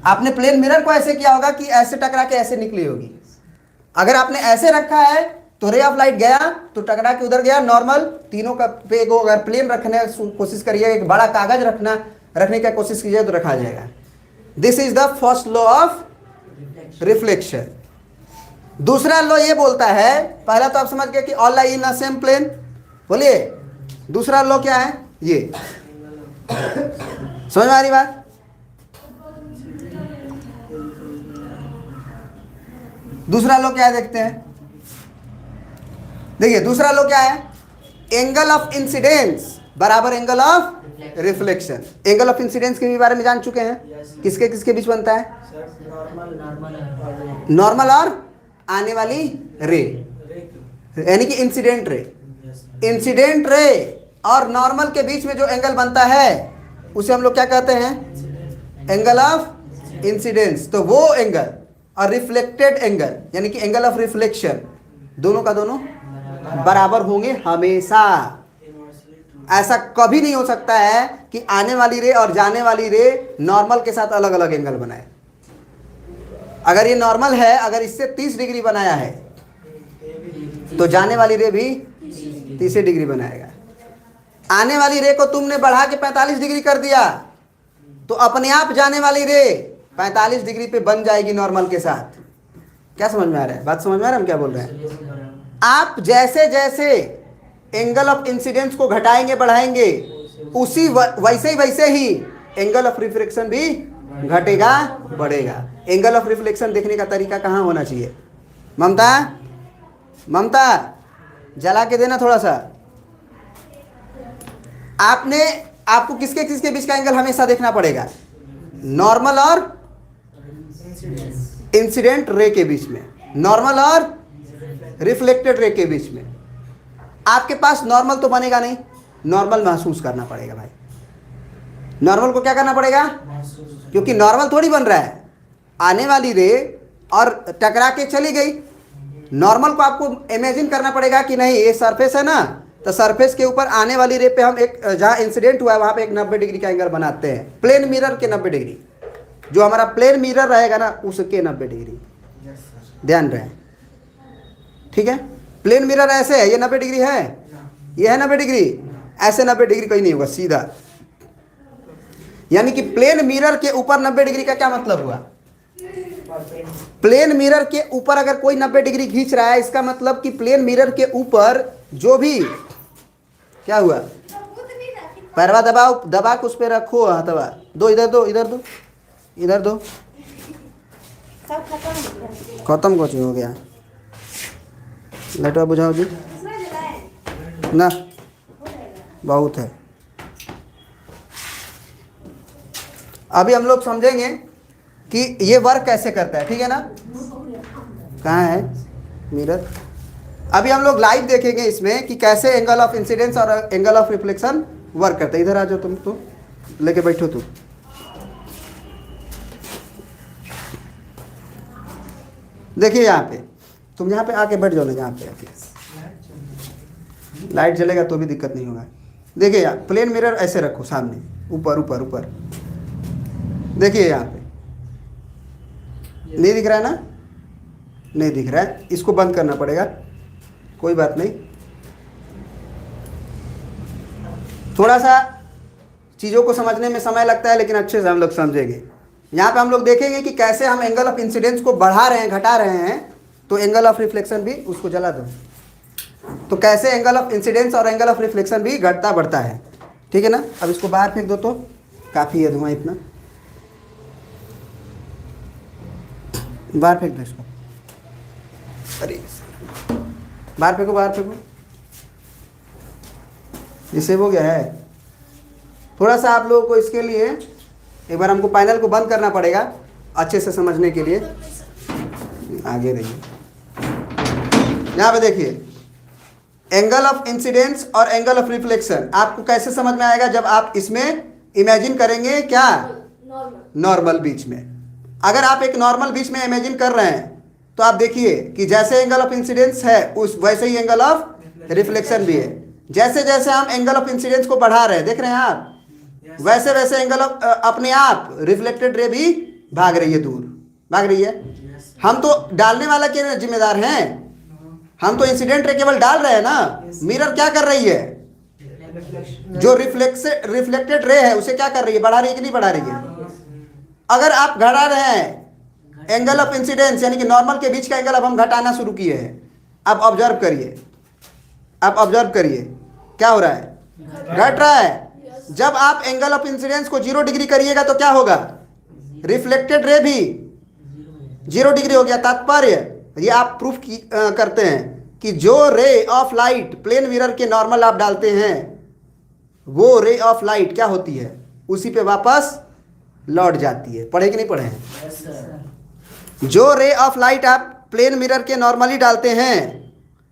आपने प्लेन मिरर को ऐसे किया होगा कि ऐसे टकरा के ऐसे निकली होगी। अगर आपने ऐसे रखा है तो रे ऑफ लाइट गया तो टकरा के उधर गया, नॉर्मल तीनों का पे को अगर प्लेन रखने की कोशिश करिए, एक बड़ा कागज रखने की कोशिश कीजिए तो रखा जाएगा। This is the first law of reflection. दूसरा लॉ ये बोलता है, पहला तो आप समझ गए कि all lie in the same plane, बोलिए दूसरा लॉ क्या है, ये समझ में आ रही बात? दूसरा लॉ क्या है देखते हैं। देखिए दूसरा लॉ क्या है, एंगल ऑफ इंसिडेंस बराबर angle of reflection. Angle of incidence के भी बारे में जान चुके हैं, किसके किसके बीच बनता है, नॉर्मल और आने वाली रे, यानी कि इंसिडेंट रे। इंसिडेंट रे और नॉर्मल के बीच में जो एंगल बनता है उसे हम लोग क्या कहते हैं, एंगल ऑफ इंसिडेंस। तो वो एंगल और रिफ्लेक्टेड एंगल यानी कि एंगल ऑफ रिफ्लेक्शन दोनों का दोनों बराबर होंगे हमेशा। ऐसा कभी नहीं हो सकता है कि आने वाली रे और जाने वाली रे नॉर्मल के साथ अलग अलग एंगल बनाए। अगर ये नॉर्मल है, अगर इससे 30 डिग्री बनाया है तो जाने वाली रे भी 30 डिग्री बनाएगा। आने वाली रे को तुमने बढ़ा के 45 डिग्री कर दिया तो अपने आप जाने वाली रे 45 डिग्री पे बन जाएगी नॉर्मल के साथ। क्या समझ में आ रहा है, बात समझ में आ रहा है हम क्या बोल रहे हैं? आप जैसे जैसे एंगल ऑफ इंसिडेंस को घटाएंगे बढ़ाएंगे, उसी वैसे ही एंगल ऑफ रिफ्लेक्शन भी घटेगा बढ़ेगा। एंगल ऑफ रिफ्लेक्शन देखने का तरीका कहाँ होना चाहिए, ममता ममता जला के देना थोड़ा सा। आपको किसके किसके बीच का एंगल हमेशा देखना पड़ेगा, नॉर्मल और इंसिडेंट रे के बीच में, नॉर्मल और रिफ्लेक्टेड रे के बीच में। आपके पास नॉर्मल तो बनेगा नहीं, नॉर्मल महसूस करना पड़ेगा भाई। नॉर्मल को क्या करना पड़ेगा, क्योंकि नॉर्मल थोड़ी बन रहा है, आने वाली रे और टकरा के चली गई। नॉर्मल को आपको इमेजिन करना पड़ेगा कि नहीं ये सरफेस है ना, तो सरफेस के ऊपर आने वाली रे पे हम एक जहाँ इंसिडेंट हुआ है वहाँ पे एक 90 डिग्री का एंगल बनाते हैं, प्लेन मिरर के 90 डिग्री, जो हमारा प्लेन मिरर रहेगा ना उसके 90 डिग्री, ध्यान रहे, ठीक है। प्लेन मिरर ऐसे है, ये 90 डिग्री है, ये है 90 डिग्री, ऐसे 90 डिग्री कहीं नहीं होगा, सीधा। यानी कि प्लेन मिरर के ऊपर 90 डिग्री का क्या मतलब हुआ, प्लेन मिरर के ऊपर अगर कोई 90 डिग्री खींच रहा है, इसका मतलब कि प्लेन मिरर के ऊपर जो भी क्या हुआ, पैरवा दबाओ, दबा के उस पर रखो हथवा, दो इधर दो इधर दो इधर दो, खत्म कुछ हो गया। लाइटवा बुझाओ जी ना, बहुत है। अभी हम लोग समझेंगे कि ये वर्क कैसे करता है, ठीक है ना। कहाँ है मिरर, अभी हम लोग लाइव देखेंगे इसमें कि कैसे एंगल ऑफ इंसिडेंस और एंगल ऑफ रिफ्लेक्शन वर्क करता है। इधर आ जाओ तुम, तो लेके बैठो तुम। देखिए यहाँ पे, तुम यहाँ पे आके बैठ जाओ ना, यहाँ पे आके लाइट जलेगा तो भी दिक्कत नहीं होगा। देखिए यहाँ प्लेन मिरर ऐसे रखो सामने, ऊपर ऊपर ऊपर, देखिए यहाँ पे नहीं दिख रहा है ना, नहीं दिख रहा है, इसको बंद करना पड़ेगा, कोई बात नहीं। थोड़ा सा चीज़ों को समझने में समय लगता है, लेकिन अच्छे से हम लोग समझेंगे। यहाँ पे हम लोग देखेंगे कि कैसे हम एंगल ऑफ इंसिडेंस को बढ़ा रहे हैं घटा रहे हैं, तो एंगल ऑफ रिफ्लेक्शन भी, उसको जला दो, तो कैसे एंगल ऑफ इंसिडेंस और एंगल ऑफ रिफ्लेक्शन भी घटता बढ़ता है, ठीक है ना। अब इसको बाहर फेंक दो तो काफ़ी है धुआं इतना। बाहर फेंक दो इसको, अरे बाहर फेंको, बाहर फेंको। ये सेव हो गया है। थोड़ा सा आप लोगों को इसके लिए एक बार हमको पैनल को बंद करना पड़ेगा अच्छे से समझने के लिए। आगे रहिए, यहाँ पे देखिए एंगल ऑफ इंसिडेंस और एंगल ऑफ रिफ्लेक्शन आपको कैसे समझ में आएगा जब आप इसमें इमेजिन करेंगे क्या, नॉर्मल बीच में। अगर आप एक नॉर्मल बीच में इमेजिन कर रहे हैं तो आप देखिए कि जैसे एंगल ऑफ इंसिडेंस है उस वैसे ही एंगल ऑफ रिफ्लेक्शन भी है। जैसे जैसे हम एंगल ऑफ इंसिडेंस को बढ़ा रहे हैं, देख रहे हैं आप, वैसे वैसे एंगल ऑफ अपने आप रिफ्लेक्टेड रे भी भाग रही है, दूर भाग रही है। हम तो डालने वाला के जिम्मेदार हैं, हम तो इंसिडेंट रे केवल डाल रहे हैं ना। मिरर क्या कर रही है, जो रिफ्लेक्टेड रे है उसे क्या कर रही है, बढ़ा रही है कि नहीं बढ़ा रही है। अगर आप घटा रहे हैं एंगल ऑफ इंसिडेंस यानी कि नॉर्मल के बीच का एंगल अब हम घटाना शुरू किए हैं। अब ऑब्जर्व करिए, अब ऑब्जर्व करिए क्या हो रहा है, घट रहा है। जब आप एंगल ऑफ इंसिडेंस को 0 डिग्री करिएगा तो क्या होगा, रिफ्लेक्टेड रे भी 0 डिग्री हो गया। तात्पर्य ये आप प्रूफ करते हैं कि जो ray of light plane mirror के नॉर्मल आप डालते हैं वो रे ऑफ लाइट क्या होती है, उसी पे वापस लौट जाती है। पढ़े कि नहीं पढ़े हैं। जो रे ऑफ लाइट आप प्लेन मिरर के नॉर्मली डालते हैं,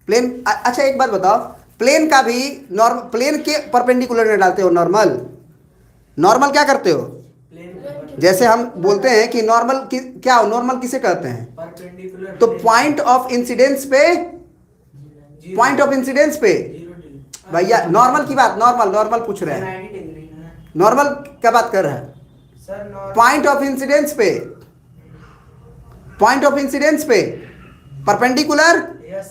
प्लेन, अच्छा एक बात बताओ, प्लेन का भी नॉर्मल, प्लेन के परपेंडिकुलर में डालते हो नॉर्मल, नॉर्मल क्या करते हो, जैसे हम बोलते हैं कि नॉर्मल क्या हो, नॉर्मल किसे कहते हैं, परपेंडिकुलर तो पॉइंट ऑफ इंसिडेंस पे, पॉइंट ऑफ इंसिडेंस पे भैया नॉर्मल की बात, नॉर्मल पूछ रहे हैं, नॉर्मल क्या बात कर रहे हैं, पॉइंट ऑफ इंसिडेंस पे, पॉइंट ऑफ इंसिडेंस पे परपेंडिकुलर,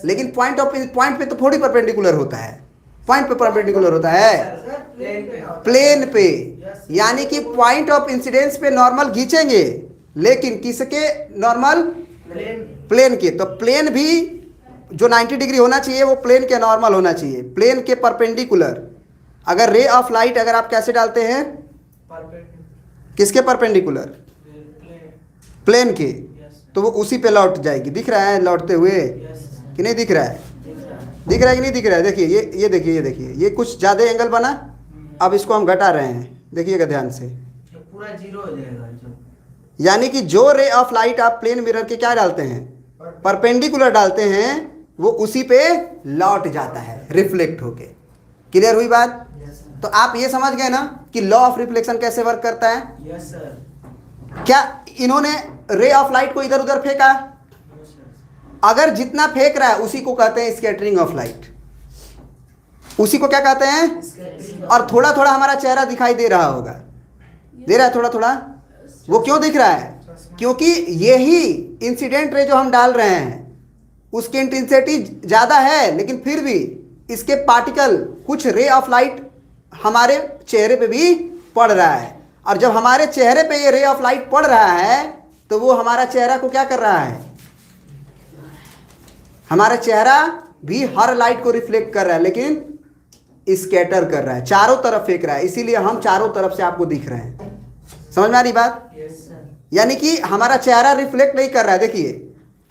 लेकिन पॉइंट पे तो थोड़ी परपेंडिकुलर होता है, पॉइंट पे परपेंडिकुलर होता है प्लेन पे। यानी कि पॉइंट ऑफ इंसिडेंस पे नॉर्मल खींचेंगे, लेकिन किसके नॉर्मल, प्लेन के। तो प्लेन भी जो 90 डिग्री होना चाहिए वो प्लेन के नॉर्मल होना चाहिए, प्लेन के परपेंडिकुलर। अगर रे ऑफ लाइट अगर आप कैसे डालते हैं, किसके परपेंडिकुलर, प्लेन के, तो वो उसी पे लौट जाएगी। दिख रहा है लौटते हुए कि नहीं दिख रहा है, दिख रहा है कि नहीं दिख रहा है। देखिए ये देखिए, ये देखिए, ये कुछ ज़्यादा एंगल बना, अब इसको हम घटा रहे हैं, देखिएगा ध्यान से, पूरा 0 हो जाएगा। यानी कि जो रे ऑफ लाइट आप प्लेन मिरर के क्या डालते हैं, परपेंडिकुलर डालते हैं, वो उसी पे लौट जाता है रिफ्लेक्ट होके। क्लियर हुई बात। तो आप ये समझ गए ना कि लॉ ऑफ रिफ्लेक्शन कैसे वर्क करता है। Yes sir. क्या इन्होंने रे ऑफ लाइट को इधर उधर फेंका, अगर जितना फेंक रहा है उसी को कहते हैं स्कैटरिंग ऑफ लाइट, उसी को क्या कहते हैं। और थोड़ा थोड़ा हमारा चेहरा दिखाई दे रहा होगा, दे रहा है थोड़ा थोड़ा, वो क्यों दिख रहा है, क्योंकि यही इंसिडेंट रे जो हम डाल रहे हैं उसकी इंटेंसिटी ज़्यादा है, लेकिन फिर भी इसके पार्टिकल, कुछ रे ऑफ लाइट हमारे चेहरे पे भी पड़ रहा है। और जब हमारे चेहरे पे ये रे ऑफ लाइट पड़ रहा है तो वो हमारा चेहरा को क्या कर रहा है, हमारा चेहरा भी हर लाइट को रिफ्लेक्ट कर रहा है, लेकिन स्कैटर कर रहा है, चारों तरफ फेंक रहा है। इसीलिए हम चारों तरफ से आपको दिख रहे हैं। समझ में आ रही बात। यानी कि हमारा चेहरा रिफ्लेक्ट नहीं कर रहा है। देखिए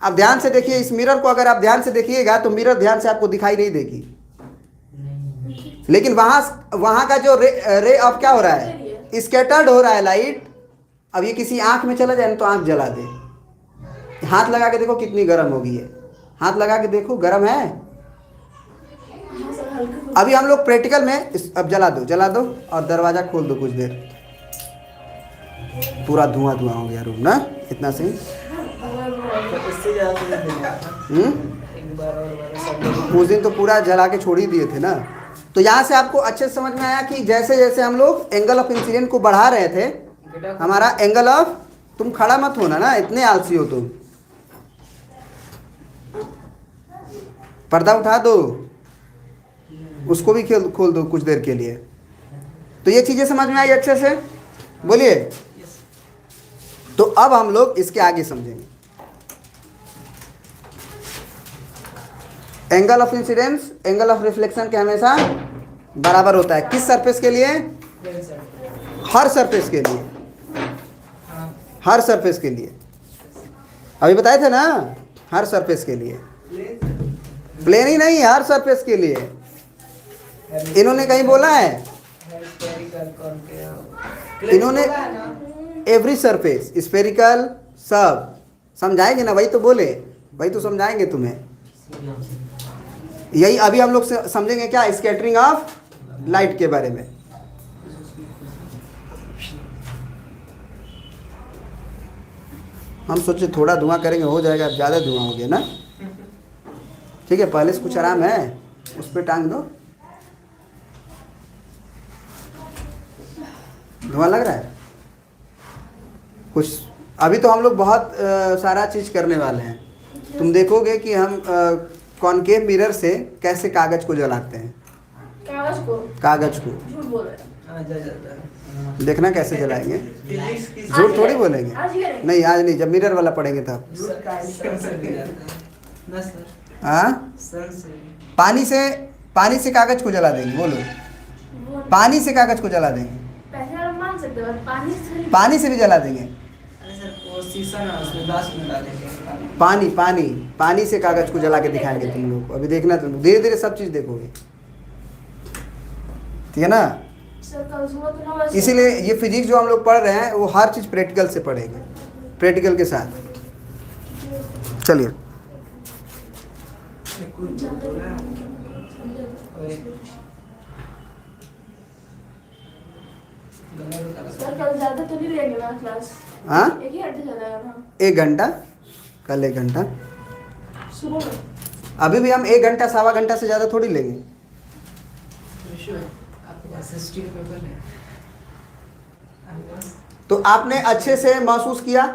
आप ध्यान से देखिए इस मिरर को, अगर आप ध्यान से देखिएगा तो मिरर ध्यान से आपको दिखाई नहीं देगी, लेकिन वहां का जो रे ऑफ क्या हो रहा है, स्कैटर्ड हो रहा है लाइट। अब ये किसी आंख में चला जाए तो आंख जला दे, हाथ लगा के देखो कितनी गर्म होगी है, हाथ लगा के देखो गर्म है। अभी हम लोग प्रैक्टिकल में अब जला दो और दरवाजा खोल दो कुछ देर, पूरा धुआं हो गया रूम ना, इतना से। उस दिन तो पूरा जला के छोड़ ही दिए थे ना। तो यहाँ से आपको अच्छे से समझ में आया कि जैसे जैसे हम लोग एंगल ऑफ इंसिडेंट को बढ़ा रहे थे, हमारा एंगल ऑफ, तुम खड़ा मत होना ना, इतने आलसी हो तुम, पर्दा उठा दो, उसको भी खोल दो कुछ देर के लिए। तो ये चीजें समझ में आई अच्छे से, बोलिए। तो अब हम लोग इसके आगे समझेंगे। Angle of incidence angle of reflection के हमेशा बराबर होता है, किस सरफेस के लिए, हर सरफेस के लिए, हर सरफेस के लिए। अभी बताए थे ना, हर सरफेस के लिए, प्लेन ही नहीं, हर सरफेस के लिए। इन्होंने कहीं बोला है, इन्होंने एवरी सरफेस, स्फेरिकल, सब समझाएंगे ना, वही तो बोले, वही तो समझाएंगे तुम्हें। यही अभी हम लोग समझेंगे क्या, स्कैटरिंग ऑफ लाइट के बारे में। हम सोचे थोड़ा धुआं करेंगे हो जाएगा, ज़्यादा धुआं हो गया ना। ठीक है, पहले से कुछ आराम है, उस पर टांग दो। धुआं लग रहा है कुछ। अभी तो हम लोग बहुत सारा चीज़ करने वाले हैं। तुम देखोगे कि हम कॉनकेव मिरर से कैसे कागज को जलाते हैं। कागज को झूठ बोल रहे हैं। देखना कैसे जलाएंगे, झूठ थोड़ी बोलेंगे। नहीं आज नहीं, जब मिरर वाला पढ़ेंगे तब। हाँ, पानी से कागज को जला देंगे, बोलो। पानी से कागज को जला देंगे, पानी से भी जला देंगे। पानी से कागज को जला के दिखाएंगे तुम लोग को। अभी देखना, तुम धीरे धीरे सब चीज देखोगे, ठीक है ना। इसीलिए ये फिजिक्स जो हम लोग पढ़ रहे हैं वो हर चीज प्रैक्टिकल से पढ़ेंगे, प्रैक्टिकल के साथ। चलिए, ज्यादा तो नहीं लेंगे ना क्लास। हाँ, एक ही घंटे चलेगा ना। 1 घंटा, कल 1 घंटा, सुबह में। अभी भी हम 1 घंटा 1.25 घंटा से ज़्यादा थोड़ी लेंगे। तो आपने अच्छे से महसूस किया,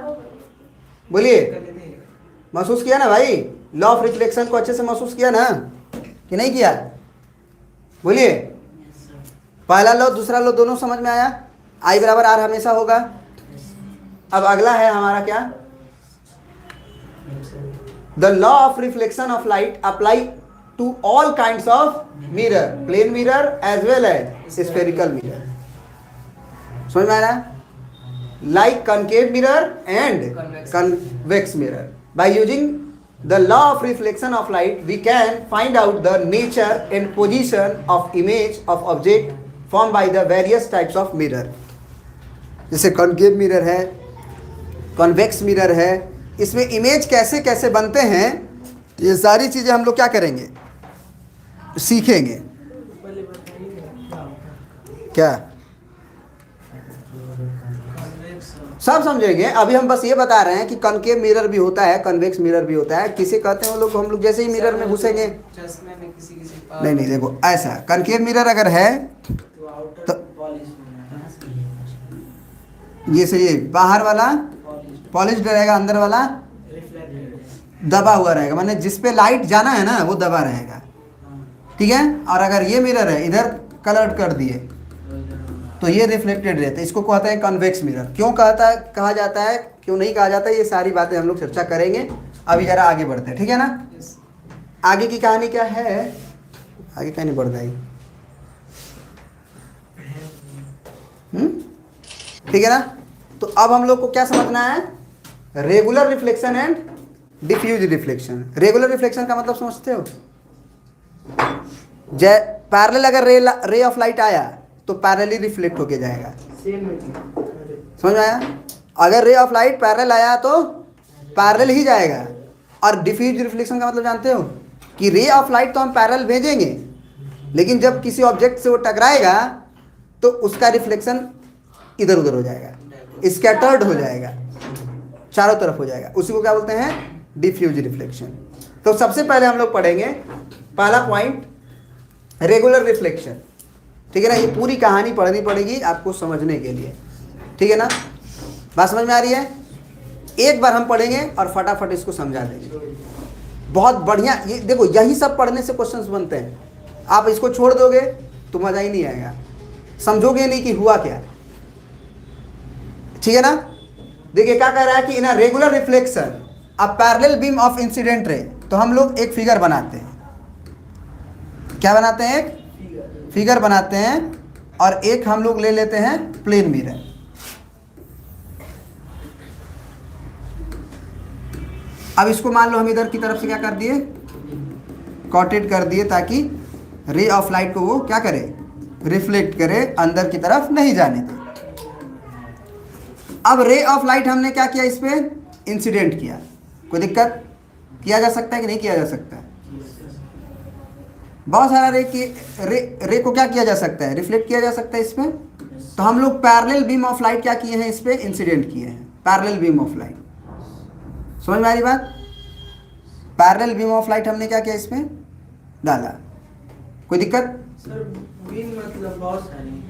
बोलिए, महसूस किया ना भाई। लॉ ऑफ रिफ्लेक्शन को अच्छे से महसूस किया ना कि नहीं किया, बोलिए। पहला लॉ दूसरा लॉ दोनों समझ में आया। I बराबर R हमेशा होगा। अब अगला है हमारा क्या, the law of reflection of light apply to all kinds of mirror, plane mirror as well as spherical mirror. समझ में आ रहा है, like concave mirror and convex mirror. By using the law of reflection of light we can find out the nature and position of image of object formed by the various types of mirror। जैसे concave mirror है, convex mirror है, इसमें image कैसे कैसे बनते हैं, ये सारी चीजें हम लोग क्या करेंगे, सीखेंगे। क्या सब समझेंगे। अभी हम बस ये बता रहे हैं कि कॉनकेव मिरर भी होता है, कन्वेक्स मिरर भी होता है। किसे कहते हैं वो लोग, हम लोग जैसे ही मिरर में घुसेंगे, नहीं नहीं, देखो ऐसा कॉनकेव मिरर अगर है तो ये से ये बाहर वाला पॉलिश्ड रहेगा, अंदर वाला दबा हुआ रहेगा, माने जिस पे लाइट जाना है ना वो दबा रहेगा, ठीक है। और अगर ये मिरर है, इधर कलर्ड कर दिए तो ये रिफ्लेक्टेड रहता है। इसको कहते हैं कन्वेक्स मिरर। क्यों कहा जाता है, क्यों नहीं कहा जाता है, ये सारी बातें हम लोग चर्चा करेंगे। अभी जरा आगे बढ़ते हैं, ठीक है ना। आगे की कहानी क्या है, आगे कहीं नहीं बढ़ रही, ठीक है ना। तो अब हम लोग को क्या समझना है, regular reflection and diffuse reflection. Regular reflection का मतलब समझते हो, पैरेलल अगर रे ऑफ लाइट आया तो पैरेलली रिफ्लेक्ट होके जाएगा, समझ में आया। अगर रे ऑफ लाइट पैरेलल आया तो पैरेलल ही जाएगा। और डिफ्यूज रिफ्लेक्शन का मतलब जानते हो कि रे ऑफ लाइट तो हम पैरेलल भेजेंगे, लेकिन जब किसी ऑब्जेक्ट से वो टकराएगा तो उसका रिफ्लेक्शन इधर उधर हो जाएगा, स्कैटर्ड हो जाएगा, चारों तरफ हो जाएगा। उसी को क्या बोलते हैं, डिफ्यूज रिफ्लेक्शन। तो सबसे पहले हम लोग पढ़ेंगे पहला पॉइंट, रेगुलर रिफ्लेक्शन, ठीक है ना। ये पूरी कहानी पढ़नी पड़ेगी आपको समझने के लिए, ठीक है ना। बात समझ में आ रही है। एक बार हम पढ़ेंगे और फटाफट इसको समझा देंगे, बहुत बढ़िया। ये देखो, यही सब पढ़ने से क्वेश्चंस बनते हैं। आप इसको छोड़ दोगे तो मजा ही नहीं आएगा, समझोगे नहीं कि हुआ क्या, ठीक है ना। देखिए क्या कह रहा है कि in a regular reflection a parallel beam of incident ray. तो हम लोग एक फिगर बनाते हैं, क्या बनाते हैं, एक फिगर बनाते हैं, और एक हम लोग ले लेते हैं प्लेन मिरर। अब इसको मान लो हम इधर की तरफ से क्या कर दिए, कॉटेड कर दिए, ताकि रे ऑफ लाइट को वो क्या करे, रिफ्लेक्ट करे, अंदर की तरफ नहीं जाने दे। अब रे ऑफ लाइट हमने क्या किया, इस पे इंसिडेंट किया, कोई दिक्कत, किया जा सकता है कि नहीं किया जा सकता है? बहुत सारा रे को क्या किया जा सकता है, रिफ्लेक्ट किया जा सकता है इसमें। तो हम लोग पैरेलल बीम ऑफ लाइट क्या किए हैं, इस पे इंसिडेंट किए हैं, पैरेलल बीम ऑफ लाइट। समझ में आ रही बात? पैरेलल बीम ऑफ लाइट हमने क्या किया, इसमें डाला, कोई दिक्कत? सर बीम मतलब बहुत सारी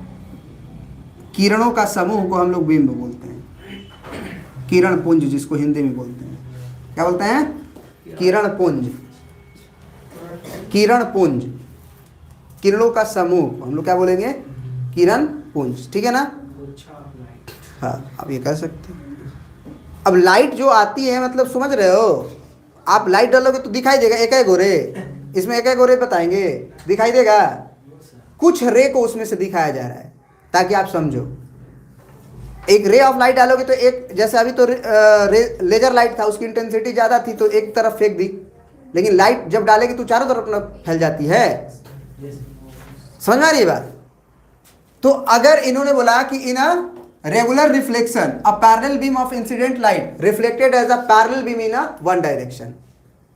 किरणों का समूह को हम लोग बीम बोलते हैं, किरण पुंज जिसको हिंदी में बोलते हैं, क्या बोलते हैं, किरण पुंज। किरण पुंज, किरणों का समूह हम लोग क्या बोलेंगे, किरण पुंज, ठीक है ना? हाँ, आप ये कह सकते हैं। अब लाइट जो आती है, मतलब समझ रहे हो, आप लाइट डालोगे तो दिखाई देगा एक एक गोरे, इसमें एक एक गोरे बताएंगे, दिखाई देगा, कुछ रे को उसमें से दिखाया जा रहा है ताकि आप समझो। एक रे ऑफ लाइट डालोगे तो एक, जैसे अभी तो लेजर लाइट था, उसकी इंटेंसिटी ज़्यादा थी तो एक तरफ फेंक दी, लेकिन लाइट जब डालेगी तो चारों तरफ न फैल जाती है। समझ में आ रही है बात? तो अगर इन्होंने बोला कि in a regular reflection a parallel beam of incident light reflected as a parallel beam in a one direction,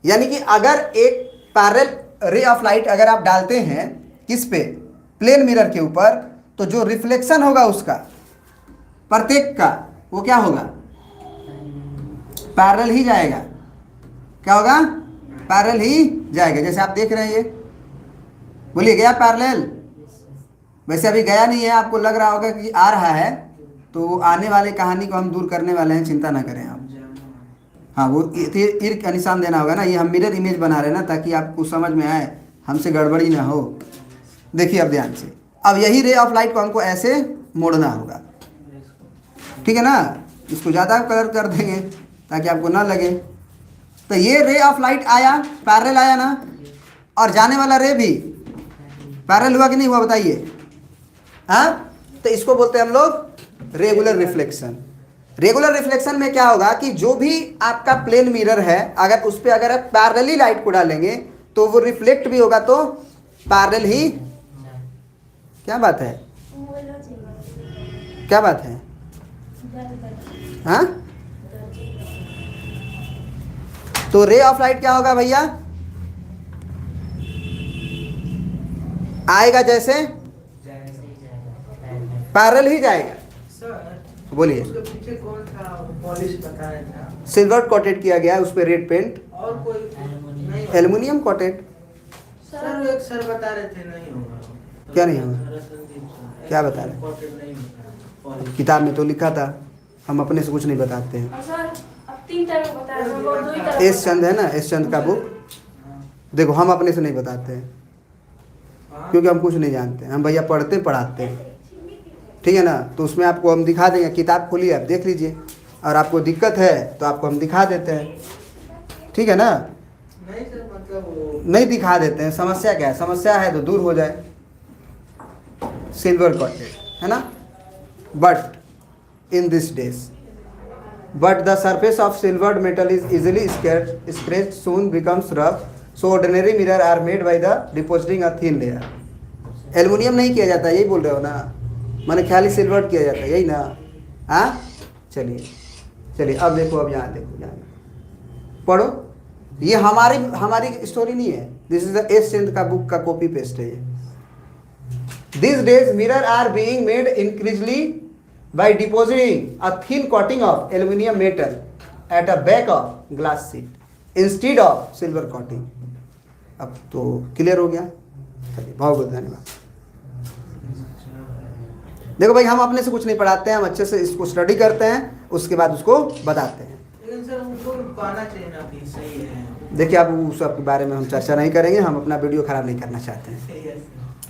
यानी कि अगर एक पैरेलल रे ऑफ लाइट अगर आप डालते हैं किस पे, प्लेन मिरर के ऊपर, तो जो रिफ्लेक्शन होगा उसका प्रत्येक का, वो क्या होगा, पैरेलल ही जाएगा। क्या होगा, पैरेलल ही जाएगा। जैसे आप देख रहे हैं, ये बोलिए गया पैरेलल, वैसे अभी गया नहीं है, आपको लग रहा होगा कि आ रहा है, तो आने वाले कहानी को हम दूर करने वाले हैं, चिंता ना करें आप। हाँ, वो तीर का निशान देना होगा ना, ये हम मिरर इमेज बना रहे हैं ना, ताकि आपको समझ में आए, हमसे गड़बड़ी ना हो। देखिए अब ध्यान से, अब यही रे ऑफ लाइट को हमको ऐसे मोड़ना होगा, ठीक है ना? इसको ज़्यादा कलर कर देंगे ताकि आपको ना लगे। तो ये रे ऑफ लाइट आया, पैरेलल आया ना, और जाने वाला रे भी पैरेलल हुआ कि नहीं हुआ, बताइए? हाँ, तो इसको बोलते हैं हम लोग रेगुलर रिफ्लेक्शन। रेगुलर रिफ्लेक्शन में क्या होगा कि जो भी आपका प्लेन मिरर है, अगर उस पर अगर आप पैरेलली लाइट को डालेंगे तो वो रिफ्लेक्ट भी होगा, तो पैरेलल ही। क्या बात है, क्या बात है? हाँ, तो रे ऑफ लाइट क्या होगा भैया, आएगा जैसे पैरेलल ही जाएगा। सर बोलिए। उसके पीछे कौन सा पॉलिश बता रहा था? सिल्वर कोटेड किया गया है, उस पर रेड पेंट, और कोई नहीं? Aluminium coated. सर एक सर बता रहे थे नहीं होगा। क्या नहीं होगा? क्या बता रहे? कॉटेड नहीं होता, पॉलिश। किताब में तो लिखा था, हम अपने से कुछ नहीं बताते हैं। और सर अब 3 तरह का बताया, सर वो 2 ही तरह एस चंद है ना, एस चंद का बुक देखो, हम अपने से नहीं बताते हैं क्योंकि हम कुछ नहीं जानते, हम भैया पढ़ते पढ़ाते हैं, ठीक है ना? तो उसमें आपको हम दिखा देंगे, किताब खोलिए आप देख लीजिए, और आपको दिक्कत है तो आपको हम दिखा देते हैं, ठीक है ना? नहीं सर, मतलब वो नहीं दिखा देते हैं, समस्या क्या है, समस्या है तो दूर हो जाए। सिल्वर कोटेड है ना, but in this days, but the surface of silvered metal is easily scratched, soon becomes rough, so ordinary mirror are made by the depositing a thin layer। Aluminium नहीं किया जाता, यही बोल रहे हो ना? मैंने ख्याल ही सिल्वर्ड किया जाता है, यही ना? हाँ, चलिए चलिए, अब देखो, अब यहाँ देखो, यहाँ पढ़ो, ये हमारी स्टोरी नहीं है, दिस इज द एस चंद का बुक का कॉपी पेस्ट है ये। These days mirror are being made increasingly by depositing a thin coating of aluminum metal at the back of glass sheet instead of silver coating। अब तो clear हो गया, चलिए बहुत बहुत धन्यवाद। देखो भाई, हम अपने से कुछ नहीं पढ़ाते हैं, हम अच्छे से इसको स्टडी करते हैं, उसके बाद उसको बताते हैं। लेकिन सर उनको पाना चाहिए ना कि सही है। देखिए, अब उस सब के बारे में हम चर्चा नहीं करेंगे, हम अपना वीडियो खराब नहीं करना चाहते हैं। सही है।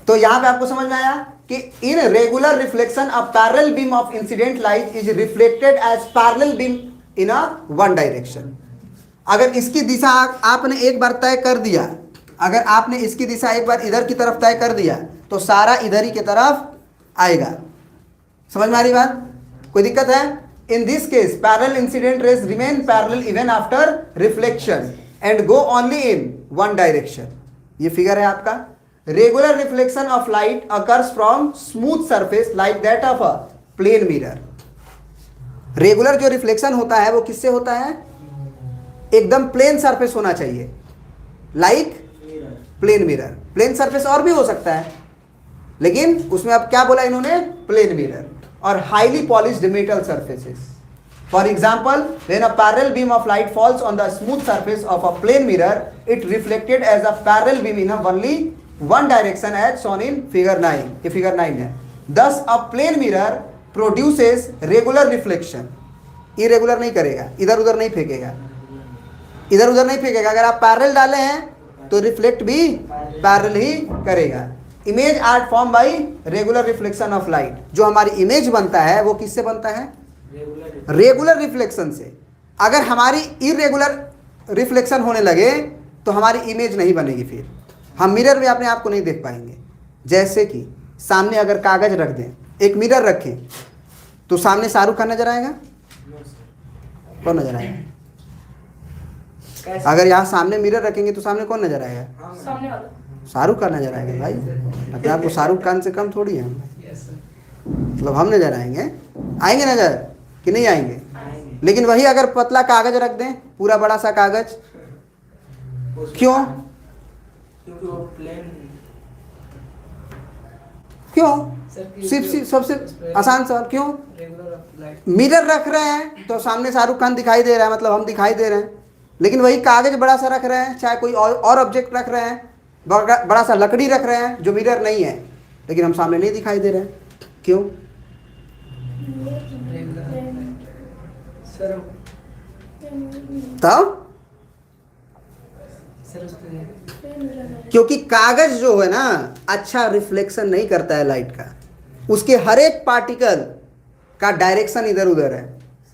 तो यहाँ पे आपको समझ में आया कि in regular reflection a parallel beam of incident light is reflected as parallel beam in a one direction. अगर इसकी दिशा आपने एक बार तय कर दिया, अगर आपने इसकी दिशा एक बार इधर की तरफ तय कर दिया, तो सारा इधर ही की तरफ आएगा। समझ में आ रही बात? कोई दिक्कत है? In this case, parallel incident rays remain parallel even after reflection and go only in one direction. ये फिगर है आपका. Regular reflection of light occurs from smooth surface like that of a plane mirror. Regular जो reflection होता है वो किससे होता है? एकदम प्लेन सरफेस होना चाहिए, like plane mirror. Plane surface और भी हो सकता है, लेकिन उसमें अब क्या बोला इन्होंने? Plane mirror. और highly polished metal surfaces. For example, when a parallel beam of light falls on the smooth surface of a plane mirror, it reflected as a parallel beam in only one direction as shown in figure 9. ये figure 9 है. Thus, a plane mirror produces regular reflection. irregular नहीं करेगा, इधर उधर नहीं फेंकेगा, इधर उधर नहीं फेंकेगा. अगर आप पैरेलल डाले हैं तो रिफ्लेक्ट भी पैरेलल ही करेगा. Image are form by regular reflection of light. जो हमारी इमेज बनता है वो किससे बनता है? रेगुलर रिफ्लेक्शन से. अगर हमारी इरेगुलर रिफ्लेक्शन होने लगे तो हमारी इमेज नहीं बनेगी. फिर हम मिरर में अपने आप को नहीं देख पाएंगे. जैसे कि सामने अगर कागज रख दें, एक मिरर रखें, तो सामने शाहरुख खान नजर आएगा? कौन नजर आएगा? अगर यहाँ सामने मिरर रखेंगे तो सामने कौन नजर आएगा? सामने वाला शाहरुख खान नजर आएगा भाई. अपने आपको शाहरुख खान से कम थोड़ी है हम. मतलब हम नजर आएंगे, आएंगे नजर कि नहीं आएंगे? लेकिन वही अगर पतला कागज रख दें, पूरा बड़ा सा कागज, क्यों? क्योंकि वो प्लेन क्यों? सिर्फ सबसे आसान सवाल, क्यों? रेगुलर लाइट मिरर रख रहे हैं तो सामने शाहरुख खान दिखाई दे रहा है, मतलब हम दिखाई दे रहे हैं. लेकिन वही कागज बड़ा सा रख रहे हैं, चाहे कोई और ऑब्जेक्ट रख रहे हैं, बड़ा सा लकड़ी रख रहे हैं जो मिरर नहीं है, लेकिन हम सामने नहीं दिखाई दे रहे हैं. क्यों? सर तब क्योंकि कागज जो है ना अच्छा रिफ्लेक्शन नहीं करता है लाइट का. उसके हर एक पार्टिकल का डायरेक्शन इधर उधर है.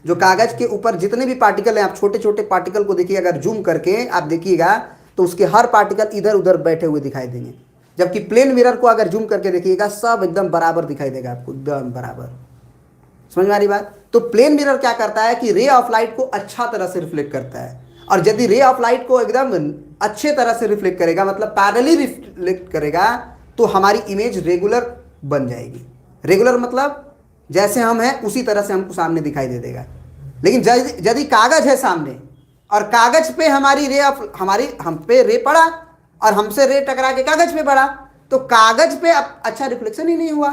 जो कागज के ऊपर जितने भी पार्टिकल हैं, आप छोटे छोटे पार्टिकल को देखिए, अगर जूम करके आप देखिएगा तो उसके हर पार्टिकल इधर उधर बैठे हुए दिखाई देंगे. जबकि प्लेन मिरर को अगर जूम करके देखिएगा सब एकदम बराबर दिखाई देगा आपको, एकदम बराबर. समझ में आ रही बात? तो प्लेन मिरर क्या करता है कि रे ऑफ लाइट को अच्छा तरह से रिफ्लेक्ट करता है. और यदि रे ऑफ लाइट को एकदम अच्छे तरह से रिफ्लेक्ट करेगा, मतलब पैरेलली रिफ्लेक्ट करेगा, तो हमारी इमेज रेगुलर बन जाएगी. रेगुलर मतलब जैसे हम हैं उसी तरह से हमको सामने दिखाई दे देगा. लेकिन यदि कागज है सामने और कागज पे हमारी रे ऑफ हम पे रे पड़ा और हमसे रे टकरा के कागज पे पड़ा, तो कागज पे अच्छा रिफ्लेक्शन ही नहीं हुआ.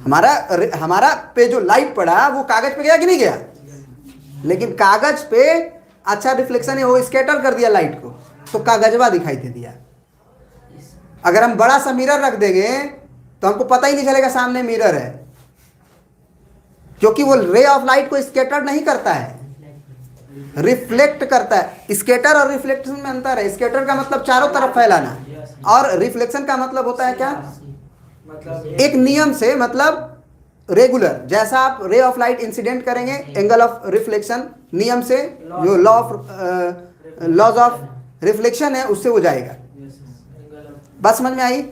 हमारा पे जो लाइट पड़ा वो कागज पे गया कि नहीं गया? लेकिन कागज पे अच्छा रिफ्लेक्शन है, वो स्कैटर कर दिया लाइट को, तो कागजवा दिखाई दे दिया. अगर हम बड़ा सा मिरर रख देंगे तो हमको पता ही नहीं चलेगा सामने मिरर है, क्योंकि वो रे ऑफ लाइट को स्कैटर नहीं करता है, रिफ्लेक्ट करता है. स्कैटर और रिफ्लेक्शन में अंतर है. स्कैटर का मतलब चारों तरफ फैलाना, और रिफ्लेक्शन का मतलब होता है क्या? मतलब एक नियम से, मतलब रेगुलर. जैसा आप रे ऑफ लाइट इंसिडेंट करेंगे, एंगल ऑफ रिफ्लेक्शन नियम से, जो लॉज ऑफ रिफ्लेक्शन है उससे हो जाएगा. बस समझ में आई?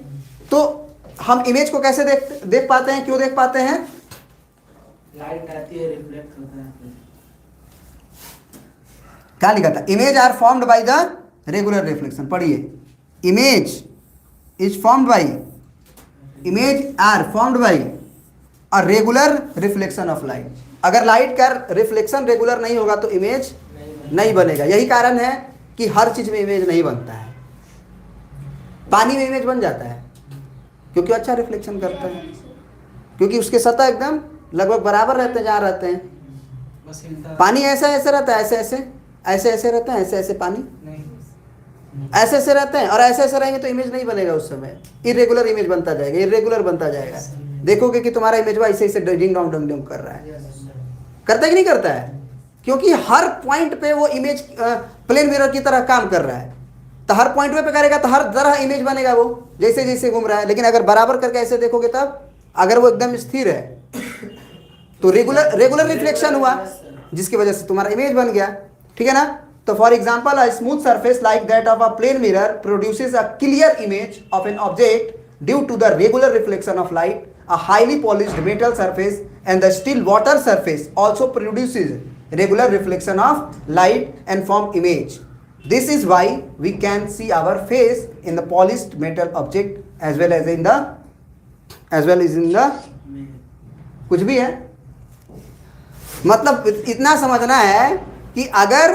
तो हम इमेज को कैसे देख पाते हैं? क्यों देख पाते हैं? लाइट आती है, रिफ्लेक्ट होता है. क्या लिखा था? Image are formed by the regular reflection. पढ़िए, image is formed by, image are formed by a regular reflection of light. अगर लाइट का रिफ्लेक्शन रेगुलर नहीं होगा तो इमेज नहीं बनेगा. यही कारण है कि हर चीज में इमेज नहीं बनता है. पानी में इमेज बन जाता है क्योंकि अच्छा रिफ्लेक्शन करता है, क्योंकि उसके सतह एकदम लगभग बराबर रहते हैं जहाँ रहते हैं. बस हिलता पानी ऐसा ऐसे रहता है, ऐसे ऐसे रहता है, ऐसे ऐसे पानी नहीं. ऐसे ऐसे रहते हैं, और ऐसे ऐसे रहेंगे तो इमेज नहीं बनेगा. उस समय इरेगुलर इमेज बनता जाएगा, इरेगुलर बनता जाएगा. देखोगे कि तुम्हारा इमेज ऐसे ऐसे डिंग डोंग डंग डंग कर रहा है. करता है कि नहीं करता है? क्योंकि हर पॉइंट पे वो इमेज प्लेन मिरर की तरह काम कर रहा है. तो हर पॉइंट पे करेगा तो हर तरह इमेज बनेगा वो, जैसे जैसे घूम रहा है. लेकिन अगर बराबर करके ऐसे देखोगे तब, अगर वो एकदम स्थिर है तो रेगुलर रिफ्लेक्शन हुआ, जिसकी वजह से तुम्हारा इमेज बन गया. ठीक है ना? तो for example, a smooth surface like that of a plane mirror produces a clear image of an object due to the regular reflection of light. A highly polished metal surface and the still water surface also produces regular reflection of light and form image. This is why we can see our face in the polished metal object as well as in the कुछ भी है। मतलब इतना समझना है कि अगर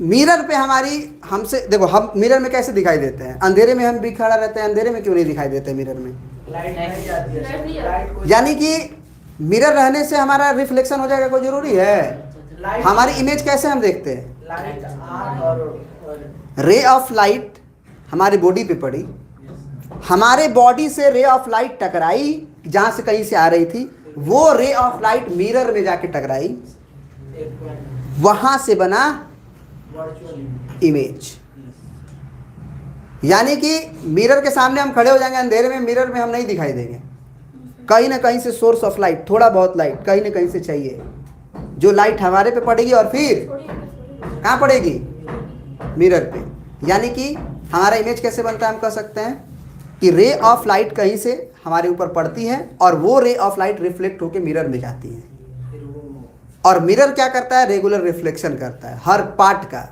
mirror पे हमसे देखो, हम मिरर में कैसे दिखाई देते हैं, अंधेरे में हम भी खड़ा रहते हैं, अंधेरे में क्यों नहीं दिखाई देते मिरर में? लाइट नहीं जाती है, लाइट नहीं लाइट को यानी कि मिरर रहने से हमारा रिफ्लेक्शन हो जाएगा, कोई जरूरी है? लाइट हमारी इमेज कैसे हम देखते हैं? लाइट आंख और रे ऑफ लाइट हमारी बॉडी पे पड़ी, हमारे बॉडी से रे ऑफ लाइट टकराई, जहां से कहीं से आ रही थी, वो रे ऑफ लाइट मिरर में जाके टकराई, एक वहां से बना वर्चुअल इमेज। यानी कि मिरर के सामने हम खड़े हो जाएंगे अंधेरे में, मिरर में हम नहीं दिखाई देंगे, कहीं ना कहीं से सोर्स ऑफ लाइट, थोड़ा बहुत लाइट कहीं ना कहीं से चाहिए, जो लाइट हमारे पे पड़ेगी और फिर कहाँ पड़ेगी? मिरर पे। यानी कि हमारा इमेज कैसे बनता है? हम कह सकते हैं कि रे ऑफ लाइट कहीं से हमारे ऊपर पड़ती है और वो रे ऑफ लाइट रिफ्लेक्ट होकर मिरर में जाती है, और मिरर क्या करता है? रेगुलर रिफ्लेक्शन करता है हर पार्ट का,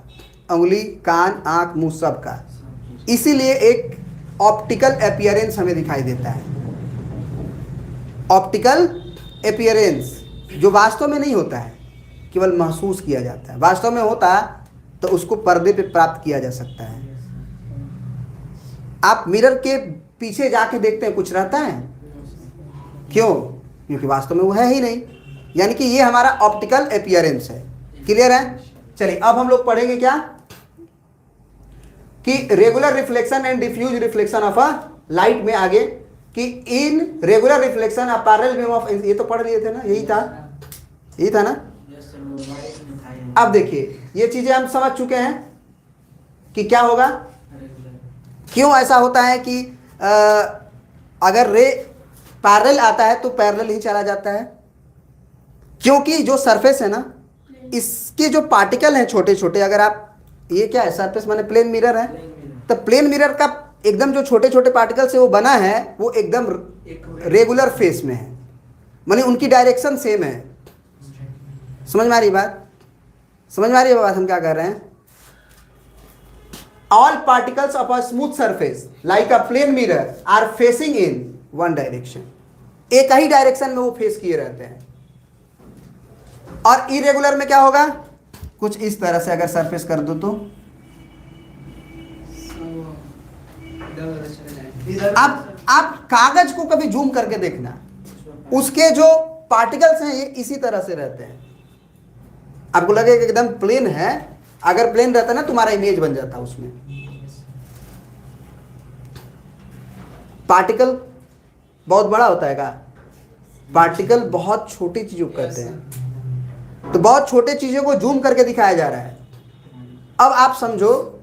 उंगली, कान, आंख, मुंह, सब का। इसीलिए एक ऑप्टिकल अपीयरेंस हमें दिखाई देता है। ऑप्टिकल अपीयरेंस जो वास्तव में नहीं होता है, केवल महसूस किया जाता है। वास्तव में होता तो उसको पर्दे पे प्राप्त किया जा सकता है। आप मिरर के पीछे जाके देखते हैं, कुछ रहता है? क्यों? क्योंकि वास्तव में वो है ही नहीं। यानी कि ये हमारा ऑप्टिकल अपीयरेंस है। क्लियर है? चलिए अब हम लोग पढ़ेंगे क्या कि regular reflection and diffuse reflection of a light में आगे कि in regular reflection a parallel beam of, ये तो पढ़ लिए थे ना, यही था ना। अब देखिए ये चीजें हम समझ चुके हैं कि क्या होगा, क्यों ऐसा होता है कि अगर रे पैरेलल आता है तो पैरेलल ही चला जाता है, क्योंकि जो सरफेस है ना, इसके जो पार्टिकल हैं छोटे छोटे, अगर आप, ये क्या है सरफेस माने प्लेन मिरर है, तो प्लेन मिरर का एकदम जो छोटे छोटे पार्टिकल से वो बना है वो एकदम रेगुलर फेस में है, माने उनकी डायरेक्शन सेम है। समझ में आ रही बात? समझ में आ रही है बात हम क्या कर रहे हैं? All particles of a smooth surface like a plane mirror are facing in one direction, एक ही डायरेक्शन में वो फेस किए रहते हैं। और इरेगुलर में क्या होगा? कुछ इस तरह से अगर सरफेस कर दो तो आप कागज को कभी जूम करके देखना, उसके जो पार्टिकल्स हैं ये इसी तरह से रहते हैं। आपको लगेगा एकदम प्लेन है, अगर प्लेन रहता ना तुम्हारा इमेज बन जाता उसमें। पार्टिकल बहुत बड़ा होता है का, पार्टिकल बहुत छोटी चीजों को कहते हैं, तो बहुत छोटे चीजों को जूम करके दिखाया जा रहा है। अब आप समझो,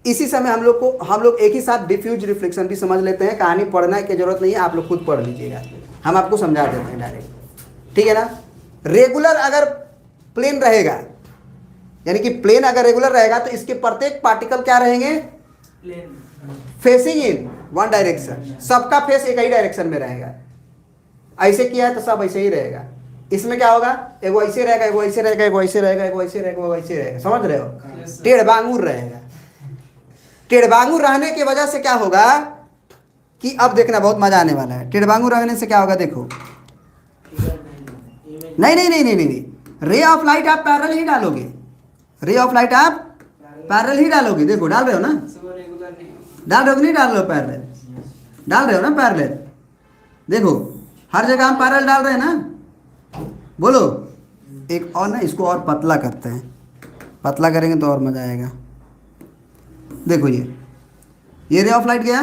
इसी समय हम लोग एक ही साथ डिफ्यूज रिफ्लेक्शन भी समझ लेते हैं। कहानी पढ़ना की जरूरत नहीं है, आप लोग खुद पढ़ लीजिएगा, हम आपको समझा देते हैं डायरेक्ट, ठीक है ना। रेगुलर अगर प्लेन रहेगा, यानी कि प्लेन अगर रेगुलर रहेगा तो इसके प्रत्येक पार्टिकल क्या रहेंगे? फेसिंग इन वन डायरेक्शन, सबका फेस एक ही डायरेक्शन में रहेगा। ऐसे किया है तो सब ऐसे ही रहेगा। इसमें क्या होगा? एगो ऐसे रहेगा, एगो ऐसे रहेगा, एगो ऐसे रहेगा, एगो ऐसे रहेगा, एगो ऐसे रहेगा। समझ रहे हो? टेढ़ बांगुर रहेगा। टेढ़ बांगुर रहने की वजह से क्या होगा कि अब देखना बहुत मजा आने वाला है। टेढ़ बांगुर रहने से क्या होगा देखो, नहीं, रे ऑफ लाइट आप पैरेलल ही डालोगे, रे ऑफ लाइट आप पैरेलल ही डालोगे। देखो डाल रहे हो ना, डाल रहे हो नहीं डाल रहे हो? पैरेलल डाल रहे हो ना, पैरेलल। देखो हर जगह हम पैरेलल डाल रहे हैं ना। बोलो एक और ना, इसको और पतला करते हैं, पतला करेंगे तो और मजा आएगा। देखो ये रे ऑफ लाइट गया,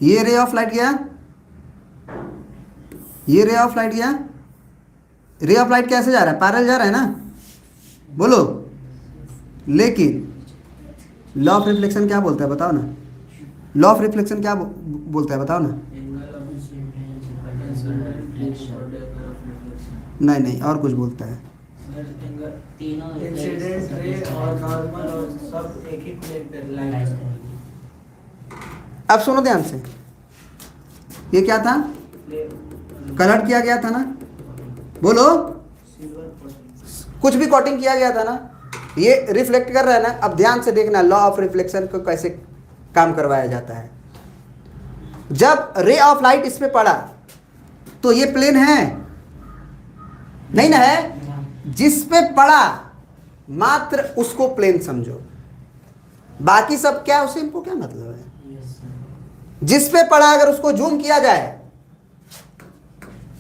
ये रे ऑफ लाइट गया, ये रे ऑफ लाइट गया। रे ऑफ लाइट कैसे जा रहा है? पैरेलल जा रहा है ना। बोलो, लेकिन लॉ ऑफ रिफ्लेक्शन क्या बोलता है बताओ ना? लॉ ऑफ रिफ्लेक्शन क्या बोलता है बताओ ना? नहीं, और कुछ बोलता है। इंसिडेंट रे और नॉर्मल और सब एक ही प्लेन पे लाइट। अब सुनो ध्यान से, ये क्या था? कलर किया गया था ना, बोलो, सिल्वर कोटिंग। कुछ भी कोटिंग किया गया था ना, ये रिफ्लेक्ट कर रहा है ना। अब ध्यान से देखना लॉ ऑफ रिफ्लेक्शन को कैसे काम करवाया जाता है। जब रे ऑफ लाइट इस पे पड़ा तो ये प्लेन है नहीं ना, है जिस पे पड़ा मात्र उसको प्लेन समझो, बाकी सब क्या उसे इनको क्या मतलब है। Yes sir. जिस पे पड़ा अगर उसको जूम किया जाए,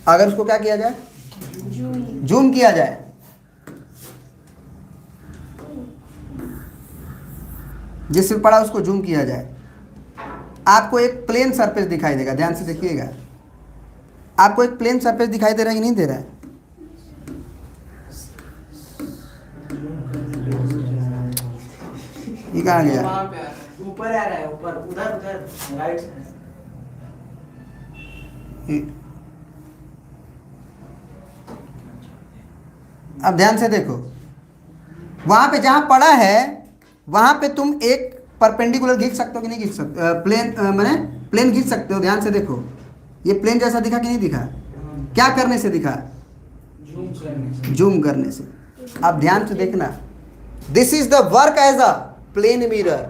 अगर उसको क्या किया जाए, जूम किया जाए, जिस पे पड़ा उसको जूम किया जाए, आपको एक प्लेन सरफेस दिखाई देगा। ध्यान से देखिएगा, आपको एक प्लेन सरफेस दिखाई दे रहा है कि नहीं दे रहा है? ये कहाँ गया? वहाँ पे आ रहा है, ऊपर आ रहा है, ऊपर उधर उधर राइट साइड। अब ध्यान से देखो, वहां पे जहां पड़ा है वहां पे तुम एक परपेंडिकुलर खींच सकते हो कि नहीं खींच सकते? प्लेन मैंने प्लेन खींच सकते हो। ध्यान से देखो, ये प्लेन जैसा दिखा कि नहीं दिखा? क्या करने से दिखा? जूम करने से। जूम करने से। अब ध्यान से देखना, this is the work as a plane mirror,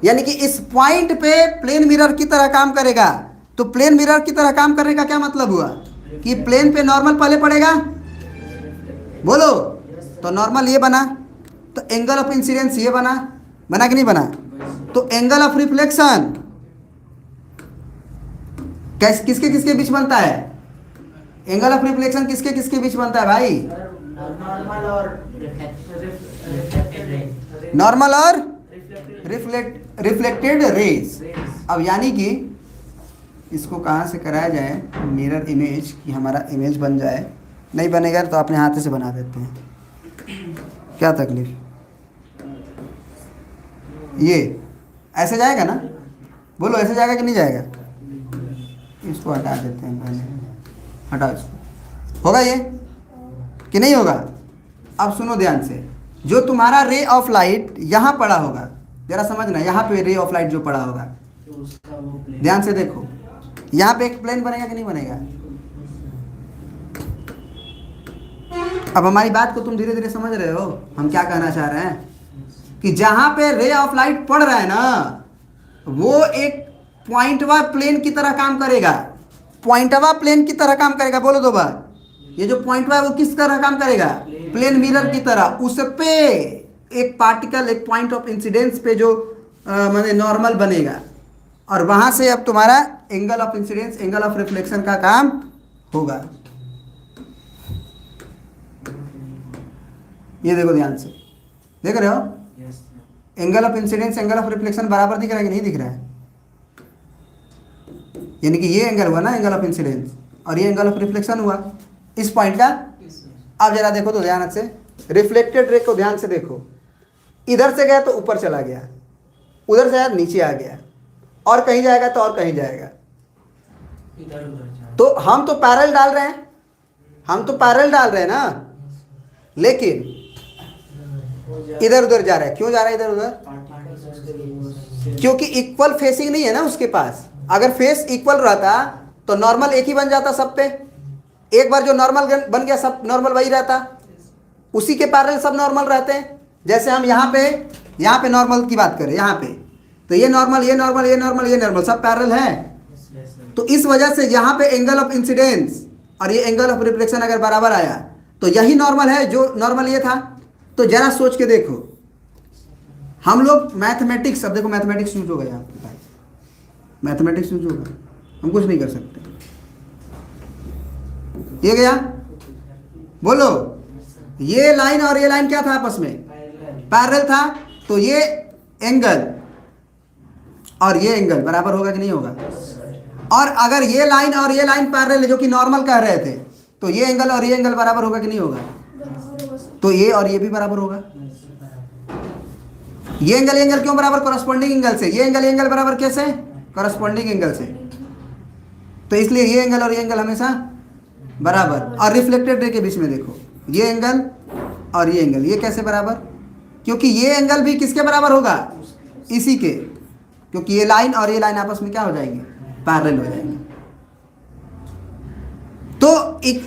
यानी कि इस पॉइंट पे प्लेन मिरर की तरह काम करेगा। तो प्लेन मिरर की तरह काम करने का क्या मतलब हुआ कि प्लेन पे नॉर्मल पहले पड़ेगा, बोलो, तो नॉर्मल ये बना, तो एंगल ऑफ इंसिडेंस ये बना, बना कि नहीं बना? तो एंगल ऑफ रिफ्लेक्शन किसके किसके बीच बनता है? एंगल ऑफ रिफ्लेक्शन किसके किसके बीच बनता है भाई? नॉर्मल और रिफ्लेक्टेड रे। नॉर्मल और रिफ्लेक्टेड रिफ्लेक्टेड रेज। रेज। अब यानी कि इसको कहाँ से कराया जाए मिरर इमेज, कि हमारा इमेज बन जाए। नहीं बनेगा तो अपने हाथ से बना देते हैं, क्या तकलीफ। ये ऐसे जाएगा ना, बोलो ऐसे जाएगा कि नहीं जाएगा? इसको हटा देते हैं पहले, हटाओ इसको। होगा ये कि नहीं होगा? अब सुनो ध्यान से, जो तुम्हारा रे ऑफ लाइट यहाँ पड़ा होगा, जरा समझना, यहाँ पे रे ऑफ लाइट जो पड़ा होगा, तो उसका वो प्लेन। ध्यान से देखो, यहाँ पे एक प्लेन बनेगा कि नहीं बनेगा? अब हमारी बात को तुम धीरे धीरे समझ रहे हो, हम क्या कहना चाह रहे हैं कि जहां पे रे ऑफ लाइट पड़ रहा है ना, वो एक पॉइंटवा प्लेन की तरह काम करेगा। पॉइंटवा प्लेन की तरह काम करेगा, बोलो दो बार। ये जो पॉइंटवा है वो किस तरह काम करेगा? प्लेन मिरर की तरह। उस पे एक पार्टिकल, एक पॉइंट ऑफ इंसिडेंस पे जो माने नॉर्मल बनेगा, और वहां से अब तुम्हारा angle of incidence, angle of reflection का काम होगा। ये देखो ध्यान से, देख रहे हो? Yes. Angle of incidence, angle of reflection बराबर दिख रहा है कि नहीं दिख रहा है? यानी कि ये एंगल हुआ ना एंगल ऑफ इंसिडेंस, और ये एंगल ऑफ रिफ्लेक्शन हुआ इस पॉइंट का। अब जरा देखो तो ध्यान से, रिफ्लेक्टेड रे को ध्यान से देखो, इधर से गया तो ऊपर चला गया, उधर से आया नीचे आ गया, और कहीं जाएगा तो और कहीं जाएगा। इधर उधर जा। तो हम तो पैरेलल डाल रहे हैं, हम तो पैरेलल डाल रहे हैं ना, लेकिन इधर उधर जा रहा है। क्यों जा रहा है इधर उधर? क्योंकि इक्वल फेसिंग नहीं है ना उसके पास। अगर फेस इक्वल रहता तो नॉर्मल एक ही बन जाता सब पे। एक बार जो नॉर्मल बन गया सब नॉर्मल वही रहता, उसी के पैरेलल सब नॉर्मल रहते हैं। जैसे हम यहाँ पे नॉर्मल की बात करें, यहाँ पे तो ये नॉर्मल, ये नॉर्मल, ये नॉर्मल, ये नॉर्मल, सब पैरेलल है। तो इस वजह से यहाँ पे एंगल ऑफ इंसिडेंस और ये एंगल ऑफ रिफ्लेक्शन अगर बराबर आया तो यही नॉर्मल है जो नॉर्मल ये था। तो जरा सोच के देखो, हम लोग मैथमेटिक्स, अब देखो मैथमेटिक्स यूज हो गया आपके पास, मैथमेटिक्स यूज होगा, हम कुछ नहीं कर सकते। ये गया, बोलो, ये लाइन और ये लाइन क्या था आपस में? पैरेलल था। तो ये एंगल और ये एंगल बराबर होगा कि नहीं होगा? और अगर ये लाइन और ये लाइन पैरेलल है जो कि नॉर्मल कह रहे थे, तो ये एंगल और ये एंगल बराबर होगा कि नहीं होगा? तो ये और ये भी बराबर होगा। ये एंगल क्यों बराबर? कॉरस्पॉन्डिंग एंगल से। ये एंगल बराबर कैसे? कॉरस्पॉन्डिंग एंगल से। तो इसलिए ये एंगल और ये एंगल हमेशा बराबर। और रिफ्लेक्टेड रे के बीच में देखो, ये एंगल और ये एंगल, ये कैसे बराबर? क्योंकि ये एंगल भी किसके बराबर होगा? इसी के, क्योंकि ये लाइन और ये लाइन आपस में क्या हो जाएंगे? पैरेलल हो जाएंगे। तो एक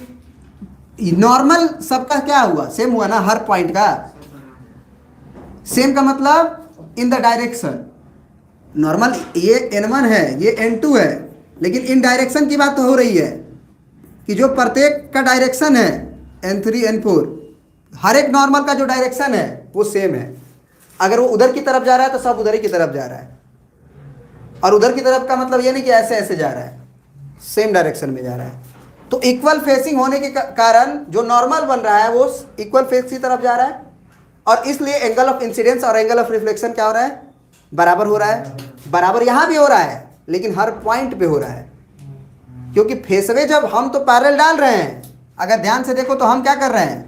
नॉर्मल सबका क्या हुआ, सेम हुआ ना, हर पॉइंट का सेम का मतलब इन द डायरेक्शन। नॉर्मल ये n1 है, ये n2 है, लेकिन इन डायरेक्शन की बात तो हो रही है कि जो प्रत्येक का डायरेक्शन है n3 n4, हर एक नॉर्मल का जो डायरेक्शन है वो सेम है। अगर वो उधर की तरफ जा रहा है तो सब उधर ही की तरफ जा रहा है, और उधर की तरफ का मतलब ये नहीं कि ऐसे ऐसे जा रहा है, सेम डायरेक्शन में जा रहा है। तो इक्वल फेसिंग होने के कारण जो नॉर्मल बन रहा है वो इक्वल फेस की तरफ जा रहा है, और इसलिए एंगल ऑफ इंसिडेंस और एंगल ऑफ रिफ्लेक्शन क्या हो रहा है, बराबर हो रहा है। बराबर यहाँ भी हो रहा है, लेकिन हर पॉइंट पे हो रहा है, क्योंकि फेसवे जब हम तो पैरेलल डाल रहे हैं, अगर ध्यान से देखो तो हम क्या कर रहे हैं,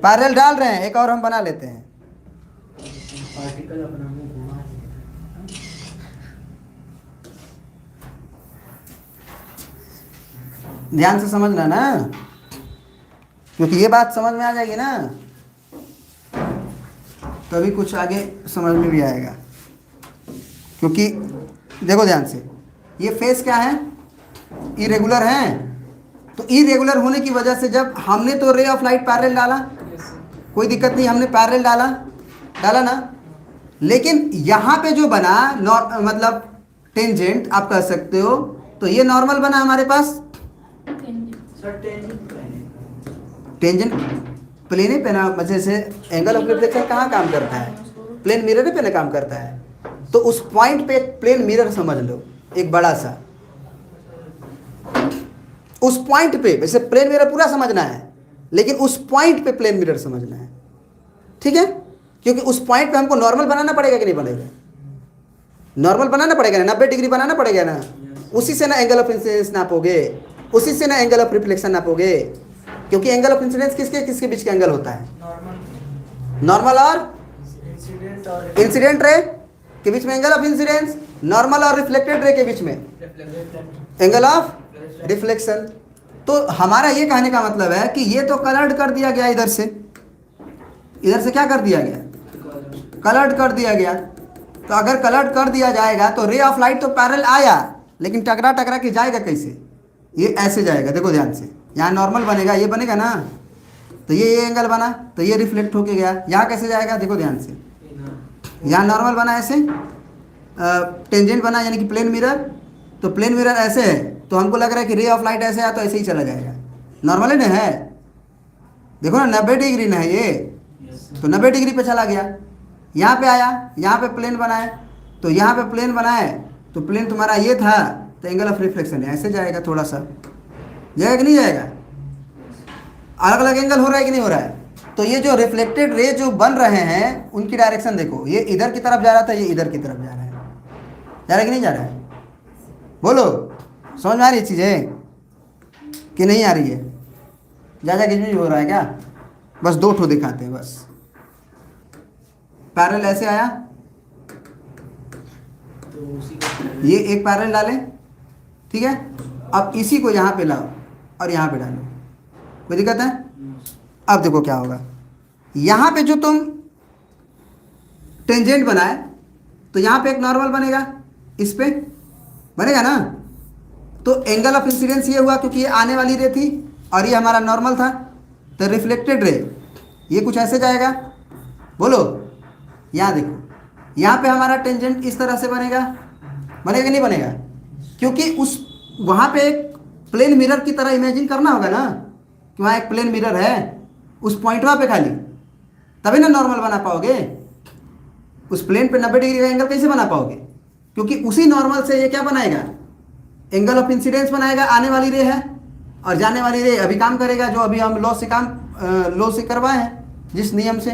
पैरेलल डाल रहे हैं। एक और हम बना लेते हैं, पार्टिकल अपना मुंह घुमा ध्यान से समझना ना, क्योंकि ये बात समझ में आ जाएगी ना तभी कुछ आगे समझ में भी आएगा। क्योंकि देखो ध्यान से, ये फेस क्या है, इरेगुलर है। तो इरेगुलर होने की वजह से जब हमने तो रे ऑफ लाइट पैरेलल डाला, कोई दिक्कत नहीं, हमने पैरेलल डाला ना, लेकिन यहाँ पे जो बना मतलब टेंजेंट आप कह सकते हो, तो ये नॉर्मल बना हमारे पास। सर टेंजेंट प्लेन पे ना वजह से एंगल ऑफ रिफ्लेक्शन कहाँ काम करता है, प्लेन मिरर पे ना काम करता है। तो उस पॉइंट पे प्लेन मिरर समझ लो, एक बड़ा सा उस पॉइंट पे, वैसे प्लेन मिरर पूरा समझना है, लेकिन उस पॉइंट पे प्लेन मिरर समझना है, ठीक है। क्योंकि उस पॉइंट पे हमको नॉर्मल बनाना पड़ेगा कि नहीं बनेगा, नॉर्मल बनाना पड़ेगा ना, 90 डिग्री बनाना पड़ेगा ना, उसी से ना एंगल ऑफ इंसिडेंस नापोगे, उसी से ना एंगल ऑफ रिफ्लेक्शन नापोगे। क्योंकि एंगल ऑफ इंसिडेंस किसके किसके बीच का एंगल होता है, नॉर्मल और इंसिडेंट और इंसिडेंट रे के बीच में एंगल ऑफ इंसिडेंस, नॉर्मल और रिफ्लेक्टेड रे के बीच में एंगल ऑफ रिफ्लेक्शन। तो हमारा ये कहने का मतलब है कि ये तो कलर्ड कर दिया गया, इधर से क्या कर दिया गया, कलर्ड कर दिया गया। तो अगर कलर्ड कर दिया जाएगा तो रे ऑफ लाइट तो पैरेलल आया, लेकिन टकरा के जाएगा कैसे, ये ऐसे जाएगा। देखो ध्यान से, यहाँ नॉर्मल बनेगा, ये बनेगा ना, तो ये एंगल बना, तो ये रिफ्लेक्ट होके गया। यहाँ कैसे जाएगा, देखो ध्यान से, यहाँ नॉर्मल बना ऐसे, टेंजेंट बना यानी कि प्लेन मिरर, तो प्लेन मिरर ऐसे है, तो हमको लग रहा है कि रे ऑफ लाइट ऐसे आया तो ऐसे ही चला जाएगा, नॉर्मल ही ना है। देखो ना 90 डिग्री ना है ये, तो 90 डिग्री पे चला गया। यहाँ पे आया, यहाँ पे प्लेन बनाए, तो यहाँ पे प्लेन बनाए, तो प्लेन तुम्हारा ये था, तो एंगल ऑफ रिफ्लेक्शन ऐसे जाएगा, थोड़ा सा जाएगा कि नहीं जाएगा, अलग अलग एंगल हो रहा है कि नहीं हो रहा है। तो ये जो रिफ्लेक्टेड रे जो बन रहे हैं उनकी डायरेक्शन देखो, ये इधर की तरफ जा रहा था, ये इधर की तरफ जा रहा है, जा रहा है कि नहीं जा रहा है, बोलो समझ में आ रही है चीज़ें कि नहीं आ रही है, ज़्यादा गिजमिज हो रहा है क्या, बस 2 ठो दिखाते हैं बस। पैरेलल ऐसे आया, तो उसी का ये एक पैरेलल डालें, ठीक है। अब इसी को यहाँ पे लाओ और यहाँ पे डालो, कोई दिक्कत है। अब देखो क्या होगा, यहाँ पे जो तुम टेंजेंट बनाए, तो यहाँ पे एक नॉर्मल बनेगा, इस पे बनेगा ना। तो एंगल ऑफ इंसिडेंस ये हुआ क्योंकि ये आने वाली रे थी और ये हमारा नॉर्मल था, तो रिफ्लेक्टेड रे ये कुछ ऐसे जाएगा, बोलो। यहाँ देखो, यहाँ पे हमारा टेंजेंट इस तरह से बनेगा कि नहीं बनेगा, क्योंकि उस वहाँ पे एक प्लेन मिरर की तरह इमेजिन करना होगा ना कि वहाँ एक प्लेन मिरर है उस पॉइंट वहाँ पे खाली, तभी ना नॉर्मल बना पाओगे। उस प्लेन पे 90 डिग्री का एंगल कैसे बना पाओगे, क्योंकि उसी नॉर्मल से ये क्या बनाएगा, एंगल ऑफ इंसिडेंस बनाएगा। आने वाली रे है और जाने वाली रे अभी काम करेगा, जो अभी हम लॉ से करवाए हैं जिस नियम से,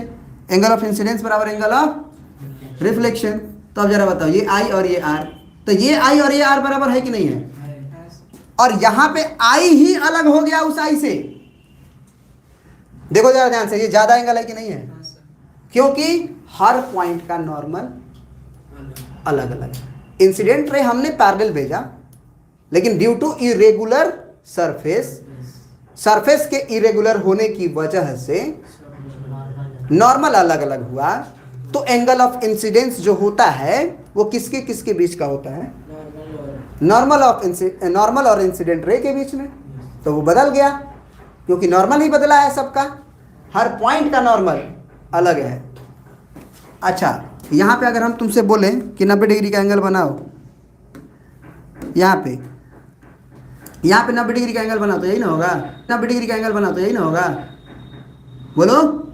एंगल ऑफ इंसिडेंस बराबर एंगल ऑफ रिफ्लेक्शन। तो अब जरा बताओ, ये आई और ये आर, तो ये आई और ये आर बराबर है कि नहीं है, और यहाँ पे आई ही अलग हो गया उस आई से। देखो जरा ध्यान से, ये ज्यादा एंगल है कि नहीं है, क्योंकि हर पॉइंट का नॉर्मल अलग अलग है। इंसिडेंट रे हमने पैरेलल भेजा, लेकिन ड्यू टू इरेगुलर सरफेस के इरेगुलर होने की वजह से नॉर्मल अलग अलग हुआ। तो एंगल ऑफ इंसिडेंस जो होता है वो किसके किसके बीच का होता है, नॉर्मल और इंसिडेंट रे के बीच में। तो वो बदल गया, क्योंकि नॉर्मल ही बदला है सबका, हर पॉइंट का नॉर्मल अलग है। अच्छा, यहाँ पे अगर हम तुमसे बोलें कि 90 डिग्री का एंगल बनाओ, यहाँ पे 90 डिग्री का एंगल बनाओ तो यही ना होगा, 90 डिग्री का एंगल बनाओ तो यही ना होगा, बोलो।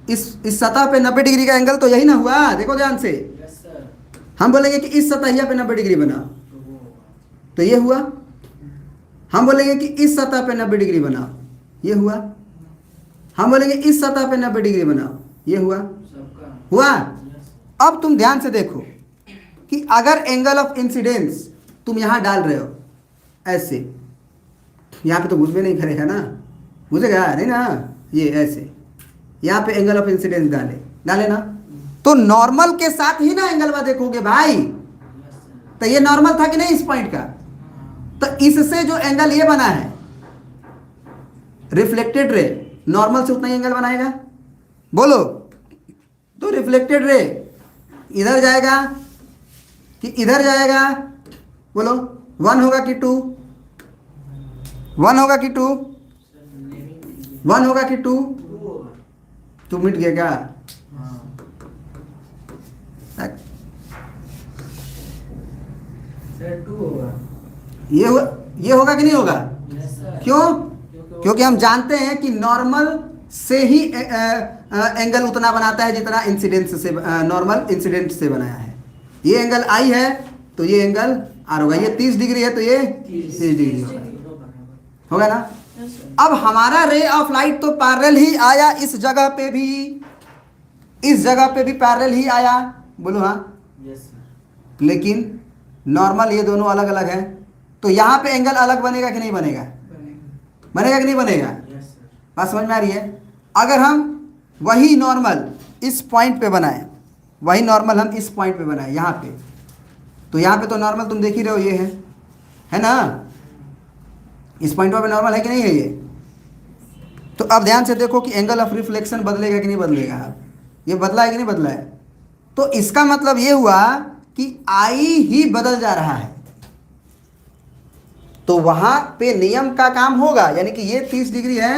इस सतह पे 90 डिग्री का एंगल तो यही ना हुआ, देखो ध्यान से। Yes sir. हम बोलेंगे कि इस सतहिया पे 90 डिग्री बनाओ तो ये हुआ। हम बोलेंगे कि इस सतह पे 90 डिग्री बनाओ, ये हुआ। हम बोलेंगे इस सतह पे 90 डिग्री बनाओ, ये हुआ। सबका हुआ। यस। अब तुम ध्यान से देखो कि अगर एंगल ऑफ इंसिडेंस तुम यहां डाल रहे हो ऐसे, यहां पे तो घुस भी नहीं करेगा ना, घुसेगा नहीं ना, ये ऐसे यहां पे एंगल ऑफ इंसिडेंस डाले ना, तो नॉर्मल के साथ ही ना एंगल में देखोगे भाई। तो ये नॉर्मल था कि नहीं इस पॉइंट का, तो इससे जो एंगल ये बना है रिफ्लेक्टेड रे, नॉर्मल से उतना ही एंगल बनाएगा, बोलो। तो रिफ्लेक्टेड रे इधर जाएगा कि इधर जाएगा, बोलो। 1 होगा कि 2, 1 होगा कि 2, 1 होगा कि 2, 2 मिट गया क्या? सर 2 होगा। ये होगा कि नहीं होगा? Yes sir. क्यों? क्योंकि हम जानते हैं कि नॉर्मल से ही एंगल उतना बनाता है जितना इंसिडेंस से, नॉर्मल इंसिडेंट से बनाया है। ये एंगल आई है तो ये एंगल आर होगा, ये 30 डिग्री है तो ये 30 डिग्री होगा ना। अब हमारा रे ऑफ लाइट तो पैरेलल ही आया, इस जगह पे भी, इस जगह पे भी पैरेलल ही आया, बोलो हाँ। Yes sir. लेकिन नॉर्मल ये दोनों अलग अलग है, तो यहाँ पे एंगल अलग बनेगा कि नहीं बनेगा? बनेगा कि नहीं बनेगा? Yes sir. बात समझ में आ रही है? अगर हम वही नॉर्मल इस पॉइंट पे बनाए, वही नॉर्मल हम इस पॉइंट पे बनाए यहाँ पे, तो यहाँ पे तो नॉर्मल तुम देख ही रहे हो, ये है ना, इस पॉइंट पे नॉर्मल है कि नहीं है ये। तो अब ध्यान से देखो कि एंगल ऑफ रिफ्लेक्शन बदलेगा कि नहीं बदलेगा। ये बदला है कि नहीं बदला है? तो इसका मतलब ये हुआ कि आई ही बदल जा रहा है, तो वहां पे नियम का काम होगा, यानी कि ये 30 डिग्री है,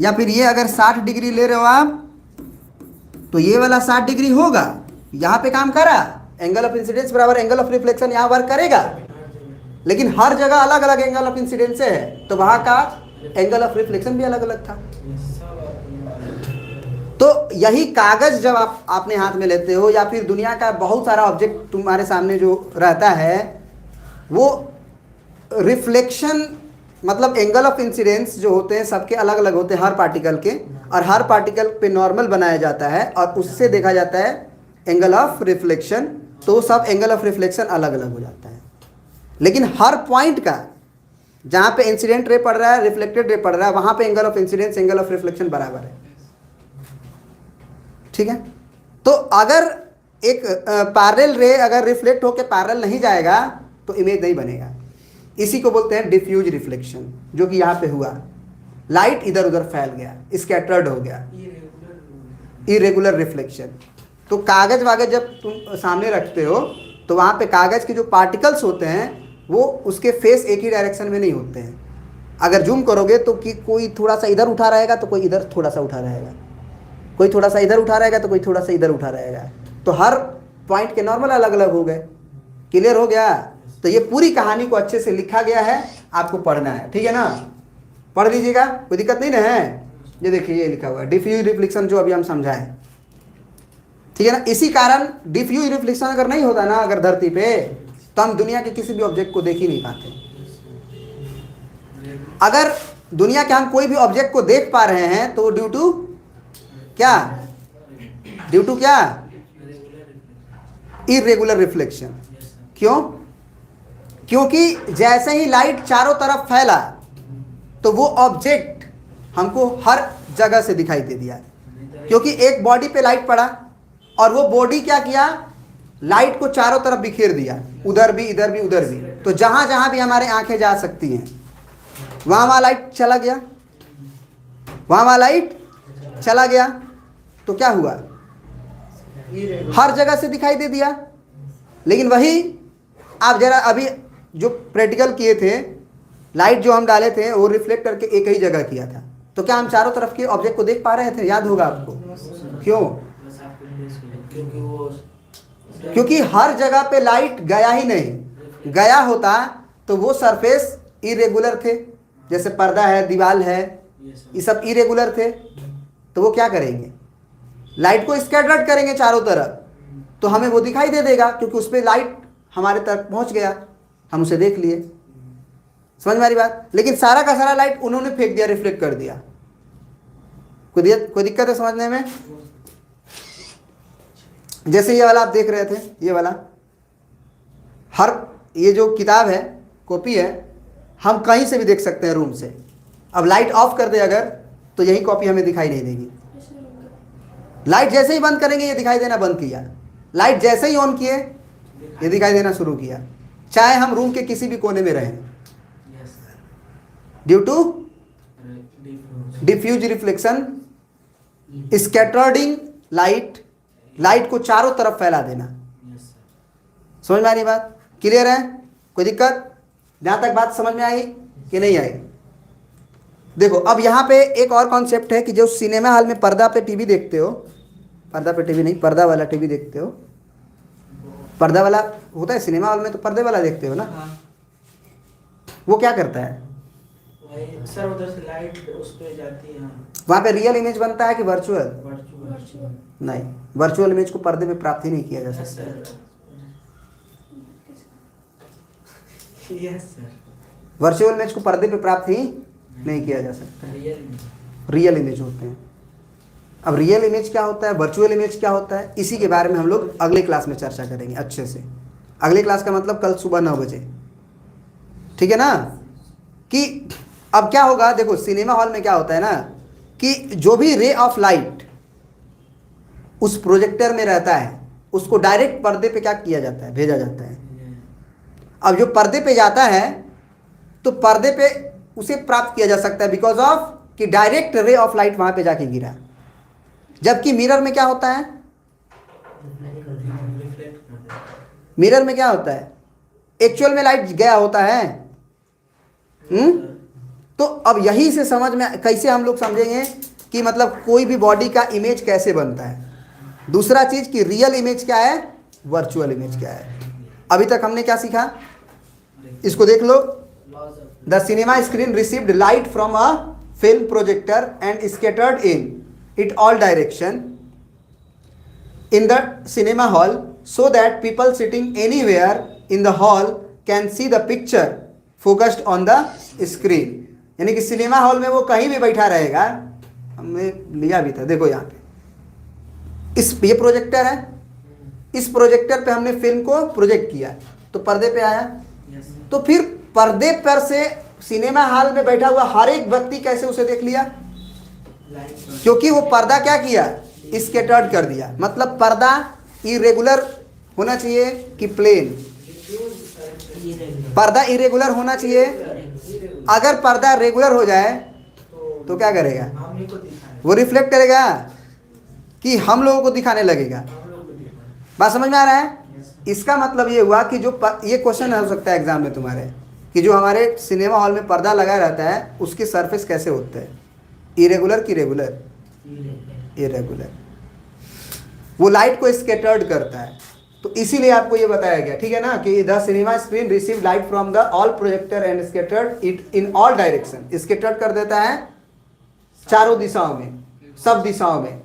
या फिर ये अगर 60 डिग्री ले रहे हो आप, तो ये वाला 60 डिग्री होगा, यहां पे काम करा, एंगल ऑफ इंसिडेंस बराबर एंगल ऑफ रिफ्लेक्शन यहां वर्क करेगा। लेकिन हर जगह अलग अलग एंगल ऑफ इंसिडेंस है, तो वहां का एंगल ऑफ रिफ्लेक्शन भी अलग अलग था। तो यही कागज जब आपने हाथ में लेते हो, या फिर दुनिया का बहुत सारा ऑब्जेक्ट तुम्हारे सामने जो रहता है, वो रिफ्लेक्शन मतलब एंगल ऑफ इंसिडेंस जो होते हैं सबके अलग अलग होते हैं, हर पार्टिकल के, और हर पार्टिकल पे नॉर्मल बनाया जाता है और उससे देखा जाता है एंगल ऑफ रिफ्लेक्शन। तो सब एंगल ऑफ रिफ्लेक्शन अलग अलग हो जाता है, लेकिन हर पॉइंट का जहाँ पे इंसिडेंट रे पड़ रहा है, रिफ्लेक्टेड रे पड़ रहा है, वहाँ पे angle of incidence angle of reflection बराबर है। ठीक है। तो अगर एक पैरेलल रे अगर रिफ्लेक्ट होकर पैरेलल नहीं जाएगा तो इमेज नहीं बनेगा। इसी को बोलते हैं डिफ्यूज रिफ्लेक्शन, जो कि यहाँ पे हुआ, लाइट इधर उधर फैल गया, स्कैटर्ड हो गया, इरेगुलर रिफ्लेक्शन। तो कागज वागज जब तुम सामने रखते हो तो वहाँ पे कागज के जो पार्टिकल्स होते हैं वो उसके फेस एक ही डायरेक्शन में नहीं होते हैं। अगर जूम करोगे तो कि कोई थोड़ा सा इधर उठा रहेगा तो कोई इधर थोड़ा सा उठा रहेगा, कोई थोड़ा सा इधर उठा रहेगा तो कोई थोड़ा सा इधर उठा रहेगा, तो हर पॉइंट के नॉर्मल अलग अलग हो गए। क्लियर हो गया? तो ये पूरी कहानी को अच्छे से लिखा गया है, आपको पढ़ना है, ठीक है ना, पढ़ लीजिएगा, कोई दिक्कत नहीं ना है। ये देखिए ये लिखा हुआ है डिफ्यूज रिफ्लेक्शन, जो अभी हम समझाएं, ठीक है ना। इसी कारण डिफ्यूज रिफ्लेक्शन अगर नहीं होता ना अगर धरती पे, तो हम दुनिया के किसी भी ऑब्जेक्ट को देख ही नहीं पाते। अगर दुनिया के हम कोई भी ऑब्जेक्ट को देख पा रहे हैं तो ड्यू टू क्या, ड्यू टू क्या, इरेगुलर रिफ्लेक्शन। क्यों? क्योंकि जैसे ही लाइट चारों तरफ फैला तो वो ऑब्जेक्ट हमको हर जगह से दिखाई दे दिया, क्योंकि एक बॉडी पे लाइट पड़ा और वो बॉडी क्या किया, लाइट को चारों तरफ बिखेर दिया, उधर भी इधर भी उधर भी। तो जहां जहां भी हमारे आंखें जा सकती हैं वहां लाइट चला गया, वहां लाइट चला गया, तो क्या हुआ, हर जगह से दिखाई दे दिया। लेकिन वही आप जरा अभी जो प्रैक्टिकल किए थे लाइट जो हम डाले थे वो रिफ्लेक्ट करके एक ही जगह किया था, तो क्या हम चारों तरफ के ऑब्जेक्ट को देख पा रहे थे? याद होगा आपको। क्यों? क्योंकि वो क्योंकि हर जगह पे लाइट गया ही नहीं, गया होता तो वो सरफेस इरेगुलर थे, जैसे पर्दा है, दीवार है, ये सब इरेगुलर थे, तो वो क्या करेंगे? लाइट को स्कैटर्ड करेंगे चारों तरफ, तो हमें वो दिखाई दे देगा, क्योंकि उस पर लाइट हमारे तक पहुंच गया, हम उसे देख लिए। समझ में आ रही बात? लेकिन सारा का सारा लाइट उन्होंने फेंक दिया, रिफ्लेक्ट कर दिया। कोई दिक्कत है समझने में? जैसे ये वाला आप देख रहे थे, ये वाला ये जो किताब है, कॉपी है, हम कहीं से भी देख सकते हैं रूम से। अब लाइट ऑफ कर दे अगर, तो यही कॉपी हमें दिखाई नहीं देगी। लाइट जैसे ही बंद करेंगे ये दिखाई देना बंद किया, लाइट जैसे ही ऑन किए ये दिखाई देना शुरू किया, चाहे हम रूम के किसी भी कोने में रहें। Due to diffuse reflection, scattering light को चारों तरफ फैला देना। समझ में आ रही बात? क्लियर है? कोई दिक्कत? जहां तक बात समझ में आई कि नहीं आई? देखो अब यहाँ पे एक और कॉन्सेप्ट है कि जो सिनेमा हॉल में पर्दा पे टीवी देखते हो, पर्दा पे टीवी नहीं, पर्दा वाला टीवी देखते हो, पर्दा वाला होता है सिनेमा हॉल में, तो पर्दे वाला देखते हो ना, वो क्या करता है? वही सर उधर से लाइट उस पे जाती है। वहाँ पे रियल इमेज बनता है कि वर्चुअल? वर्चुअल नहीं, वर्चुअल इमेज को पर्दे पे प्राप्त ही नहीं किया जा सकता। यस सर, वर्चुअल इमेज को पर्दे पे प्राप्त ही नहीं किया जा सकता। रियल इमेज होते हैं। अब रियल इमेज क्या होता है, वर्चुअल इमेज क्या होता है, इसी के बारे में हम लोग अगले क्लास में चर्चा करेंगे अच्छे से। अगले क्लास का मतलब कल सुबह 9 बजे, ठीक है ना? कि अब क्या होगा, देखो सिनेमा हॉल में क्या होता है ना, कि जो भी रे ऑफ लाइट उस प्रोजेक्टर में रहता है उसको डायरेक्ट पर्दे पे क्या किया जाता है, भेजा जाता है। अब जो पर्दे पे जाता है तो पर्दे पे उसे प्राप्त किया जा सकता है बिकॉज ऑफ कि डायरेक्ट रे ऑफ लाइट वहां पे जाके गिरा। जबकि मिरर में क्या होता है, मिरर में क्या होता है, एक्चुअल में लाइट गया होता है। तो अब यही से समझ में कैसे हम लोग समझेंगे कि मतलब कोई भी बॉडी का इमेज कैसे बनता है। दूसरा चीज कि रियल इमेज क्या है, वर्चुअल इमेज क्या है। अभी तक हमने क्या सीखा, इसको देख लो। The cinema screen received light from a film projector and scattered in it all direction in the cinema hall so that people sitting anywhere in the hall can see the picture focused on the screen। यानी कि cinema hall में वो कहीं भी बैठा रहेगा, हमने लिया भी था, देखो यहाँ पे ये प्रोजेक्टर है, इस प्रोजेक्टर पे हमने फिल्म को प्रोजेक्ट किया तो पर्दे पे आया। तो फिर पर्दे पर से सिनेमा हॉल में बैठा हुआ हर एक व्यक्ति कैसे उसे देख लिया, क्योंकि वो पर्दा क्या किया, स्कैटर्ड कर दिया। मतलब पर्दा इरेगुलर होना चाहिए कि प्लेन, पर्दा इरेगुलर होना चाहिए। अगर पर्दा रेगुलर हो जाए तो क्या करेगा, वो रिफ्लेक्ट करेगा कि हम लोगों को दिखाने लगेगा। बात समझ में आ रहा है? इसका मतलब ये हुआ कि जो ये क्वेश्चन हो सकता है एग्जाम में तुम्हारे, कि जो हमारे सिनेमा हॉल में पर्दा लगा रहता है उसके सरफेस कैसे होते हैं, इरेगुलर कि रेगुलर? इरेगुलर। वो लाइट को स्कैटर्ड करता है, तो इसीलिए आपको ये बताया गया, ठीक है ना, कि the cinema screen receive light from the all projector and scattered it in all direction. Scattered कर देता है चारों दिशाओं में, सब दिशाओं में,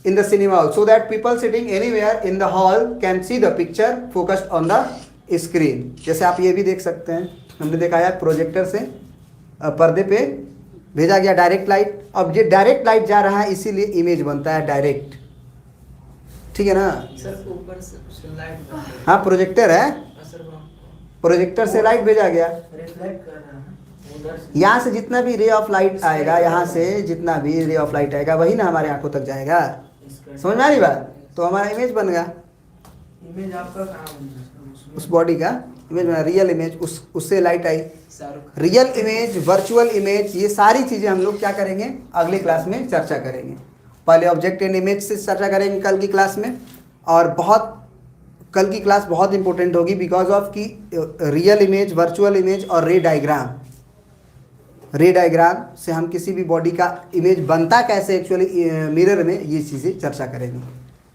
in the cinema hall so that people sitting anywhere in the hall can see the picture focused on the screen. जैसे आप ये भी देख सकते हैं, हमने दिखाया प्रोजेक्टर से पर्दे पे भेजा गया डायरेक्ट लाइट। अब ये डायरेक्ट लाइट जा रहा है इसीलिए इमेज बनता है डायरेक्ट, ठीक है ना? सर ऊपर से लाइट, हाँ प्रोजेक्टर है, प्रोजेक्टर से लाइट भेजा गया। रिफ्लेक्ट कर रहा है उधर से। यहाँ से जितना भी रे ऑफ लाइट आएगा, यहाँ से जितना भी रे ऑफ लाइट आएगा वही ना हमारे आंखों तक जाएगा। समझ में आ रही बात? तो हमारा इमेज बन गया, इमेज आपका कहाँ बन रहा है? उस बॉडी का इमेज बना, रियल इमेज, उससे लाइट आई। रियल इमेज, वर्चुअल इमेज, ये सारी चीज़ें हम लोग क्या करेंगे, अगले क्लास में चर्चा करेंगे। पहले ऑब्जेक्ट एंड इमेज से चर्चा करेंगे कल की क्लास में, और कल की क्लास बहुत इंपॉर्टेंट होगी बिकॉज ऑफ कि रियल इमेज, वर्चुअल इमेज और रे डायग्राम, रे डायग्राम से हम किसी भी बॉडी का इमेज बनता कैसे एक्चुअली मिरर में, ये चीज़ें चर्चा करेंगे।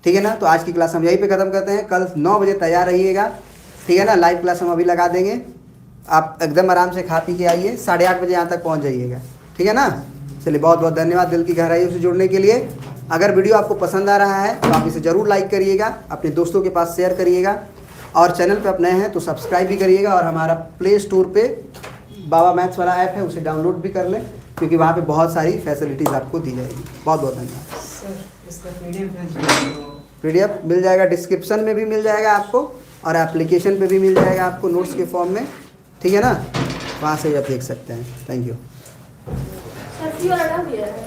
ठीक है ना। तो आज की क्लास हम यहीं पे ख़त्म करते हैं। कल 9 बजे तैयार रहिएगा। ठीक है ना। लाइव क्लास हम अभी लगा देंगे, आप एकदम आराम से खा पी के आइए, 8:30 बजे यहाँ तक पहुँच जाइएगा। ठीक है ना। चलिए, बहुत बहुत धन्यवाद दिल की गहराइयों से जुड़ने के लिए। अगर वीडियो आपको पसंद आ रहा है तो आप इसे ज़रूर लाइक करिएगा, अपने दोस्तों के पास शेयर करिएगा, और चैनल पे आप नए हैं तो सब्सक्राइब भी करिएगा। और हमारा प्ले स्टोर पे बाबा मैथ्स वाला ऐप है, उसे डाउनलोड भी कर लें, क्योंकि वहाँ पे बहुत सारी फैसिलिटीज़ आपको दी जाएगी। बहुत बहुत धन्यवाद। सर इसका PDF PDF मिल जाएगा, डिस्क्रिप्शन में भी मिल जाएगा आपको, और एप्लीकेशन पे भी मिल जाएगा आपको नोट्स के फॉर्म में। ठीक है ना। वहाँ से भी आप देख सकते हैं। Thank you. सर फी वाला डाल दिया है।